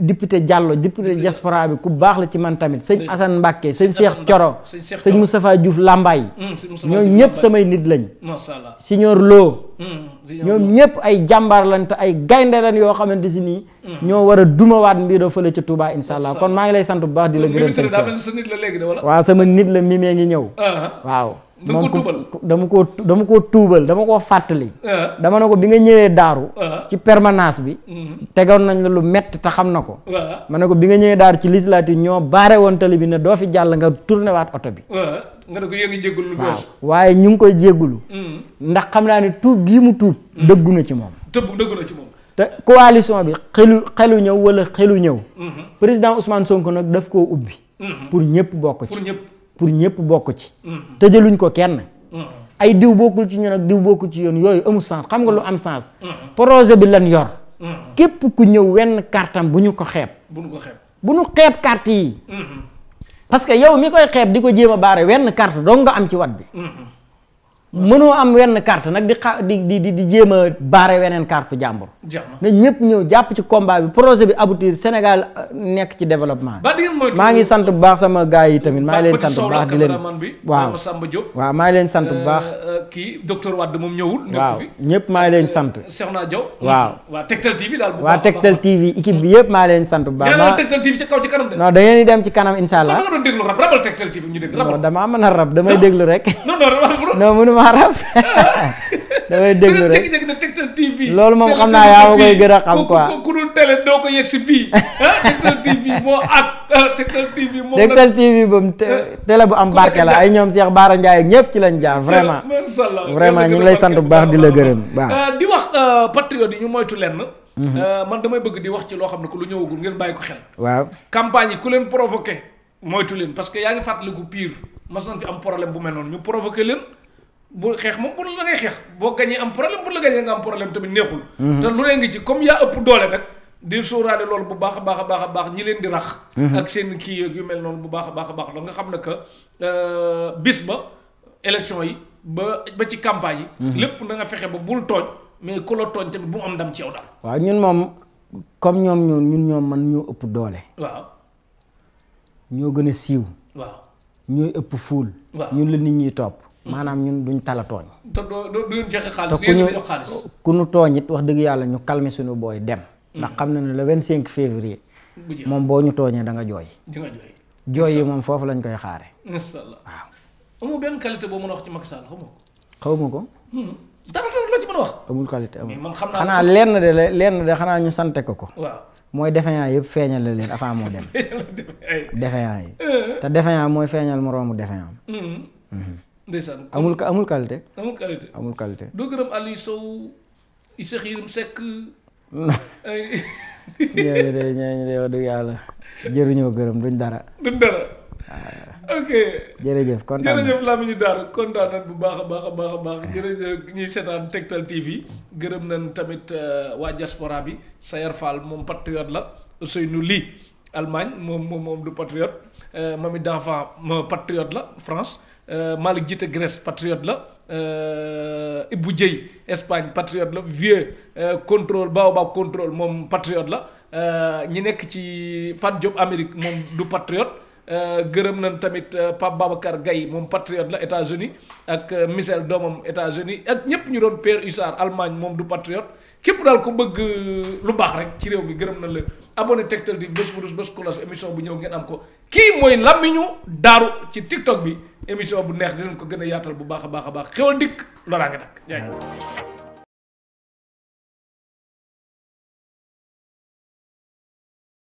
député Diallo député diaspora bi ku baax la ci man tamit sëñ Assane Mbacke sëñ Cheikh Thioro sëñ Moustapha Diouf Lambaye ñoom ñëpp samay nit lañ Signor Lo ñoom ñëpp ay jàmbaar lañ te ay gaynde lañ yoo xamante si nii ñoo war a dumawaat mbiroo fële ca Touba insha allah kon maa ngi lay sant bu baax di la gërëm sëñ Cheikh waaw sama nit la mi mee ngi ñëw waaw moom dama koo tuubal dama koo fàttali dama ne ko bi nga ñëwee daaru ci permanence bi tegoon nañ la lu metti te xam na ko ma ne ko bi nga ñëwee daaru ci législative ñoo baare woon tali bi ne doo fi jàll nga tourné waat oto bi nga ne ko yéen ngi jéggulu lu bees waaye ñu ngi koy jéggulu ndax xam naa ne tuub gii mu tuub dëggu na ci moom te coalition bi xelu ñëw wala xelu ñëw président Ousmane Sonko nag daf koo ubbi pour ñëpp bokk ci pour ñëpp bokk ci tëjaluñ ko kenn ay diw bokkul ci ñun ak diw bokkul ci yoon yooyu amul sens xam nga lu am sens projet bi lan yor képp ku ñëw wenn kartam bu ñu ko xeeb bu ñu xeeb carte yi parce que yow mi koy xeeb di ko jéem a baare wenn carte dong nga am ci wat bi mënoo am wenn carte nag di jéem a baare weneen carte jàmbur na ñëpp ñëw jàpp ci combat bi projet bi aboutir Sénégal nekk ci développement maa ngi sant bu baax sama gars yi tamit maa ngi leen sant bu baax di leen waaw maa ngi leen sant bu baax kii docteur Wade moom ñëwul waaw ñëpp maa ngi leen sant Cheikhna Diaw waa Tektal TV daal waa Tektal TV équipe bi yëpp maa leen sant bu baax Tektal TV ci kaw ci kanam de non da ngeen di dem ci kanam insha allah nga doon déglu rab rabal Tektal TV ñu dégg non damaa mën a rab damay déglu rek non mënuma rab damay déglu rek jékki-jékki na Tektal TV loolu moom xam naa yaa ma koy gën a xam quoi ku dul télé doo ko yegg si fii Tektal TV moo ak Tektal TV moo Tektal TV boobu télé bu am barke la ay ñoom Cheikh Bara Ndiaye ak ñëpp ci lañ jaar vraiment vraiment ñu ngi lay sant bu baax di la gërëm waaw di wax patriote yi ñu moytu lenn man damay bëgg di wax ci loo xam ne ko lu ñëwagul ngeen bàyyi ko xel waaw campagne yi ku leen provoqué moytu leen parce que yaa ngi fàttaliku pire mas nañ fi am problème bu mel noonu ñu provoqué leen bu xeex moom bu la ngay xeex boo gañee am problème bu la gañee nga am problème tamit neexul te lu lee ngi ci comme yaa ëpp doole nag di sóoraale loolu bu baax a baax ñi leen di rax ak seen kii yu mel noonu bu baax a baax la nga xam ne que bis ba élection yi ba ci campagne yi. lépp na nga fexe ba bul tooñ mais ku la tooñ tamit bu mu am ndam ci yow daal. waaw ñun moom comme ñoom man ñoo ëpp doole. waaw. ñoo gën a siiw. waaw. ñooy ëpp fuul. waaw ñun la nit ñi topp. maanaam ñun duñ tala tooñ. te doo joxe xaalis du jox xaalis. ku ñu tooñ it wax dëgg yàlla ñu calmer suñu booy dem. ndax xam na ne le 25 février. moom boo ñu tooñee da nga jooy. di nga jooy. jooy yi moom foofu lañ koy xaare. incha allah waaw. amul benn qualité boo mën a wax ci Macky Sall xaw ma ko. xaw ma ko. dara la ci mën a wax. amul qualité amul. man xam naa xanaa lenn de xanaa ñu sante ko. waaw mooy défaillant yëpp feeñal la leen avant moo dem. défaillant yi. te défaillant mooy feeñal moroomu défaillant. ndeysaan amul qualité. amul qualité amul qualité. doo gërëm Aliou Sow Issa Xirim Seck. ñooñu de wax dëgg yàlla jëruñoo gërëm duñ dara. duñ dara. ok jërëjëf kontaan jërëjëf Lamine Daara kontaan nañ bu baax a baax jërëjëf ñuy seetaan Tektal TV gërëm nañ tamit waa diaspora bi Sayer Fall moom patriote la Ousseynou Ly Allemagne moom du patriote Mami d'enfant patriote la France Malick Jité Grèce patriote la Ibou Dieye Espagne patriote la Vieux contrôle Baobab contrôle moom patriote la ñi nekk ci Fat Diop Amérique moom du patriote gërëm nañ tamit Pape Babacar Gaye moom patriote la États-Unis ak Michel doomam États-Unis ak ñépp ñu doon Pierre Hussard Allemagne moom du patriote képp daal ko bëgg lu baax rek ci réew mi gërëm nañ leen abonné Tektal di bés bu dus bés kolos émission bu ñëw ngeen am ko kii mooy Lamine Daaru ci TikTok bi émission bu neex dinañ ko gën a yaatal bu baax a baax xewal dikk loraa nga dakk jaay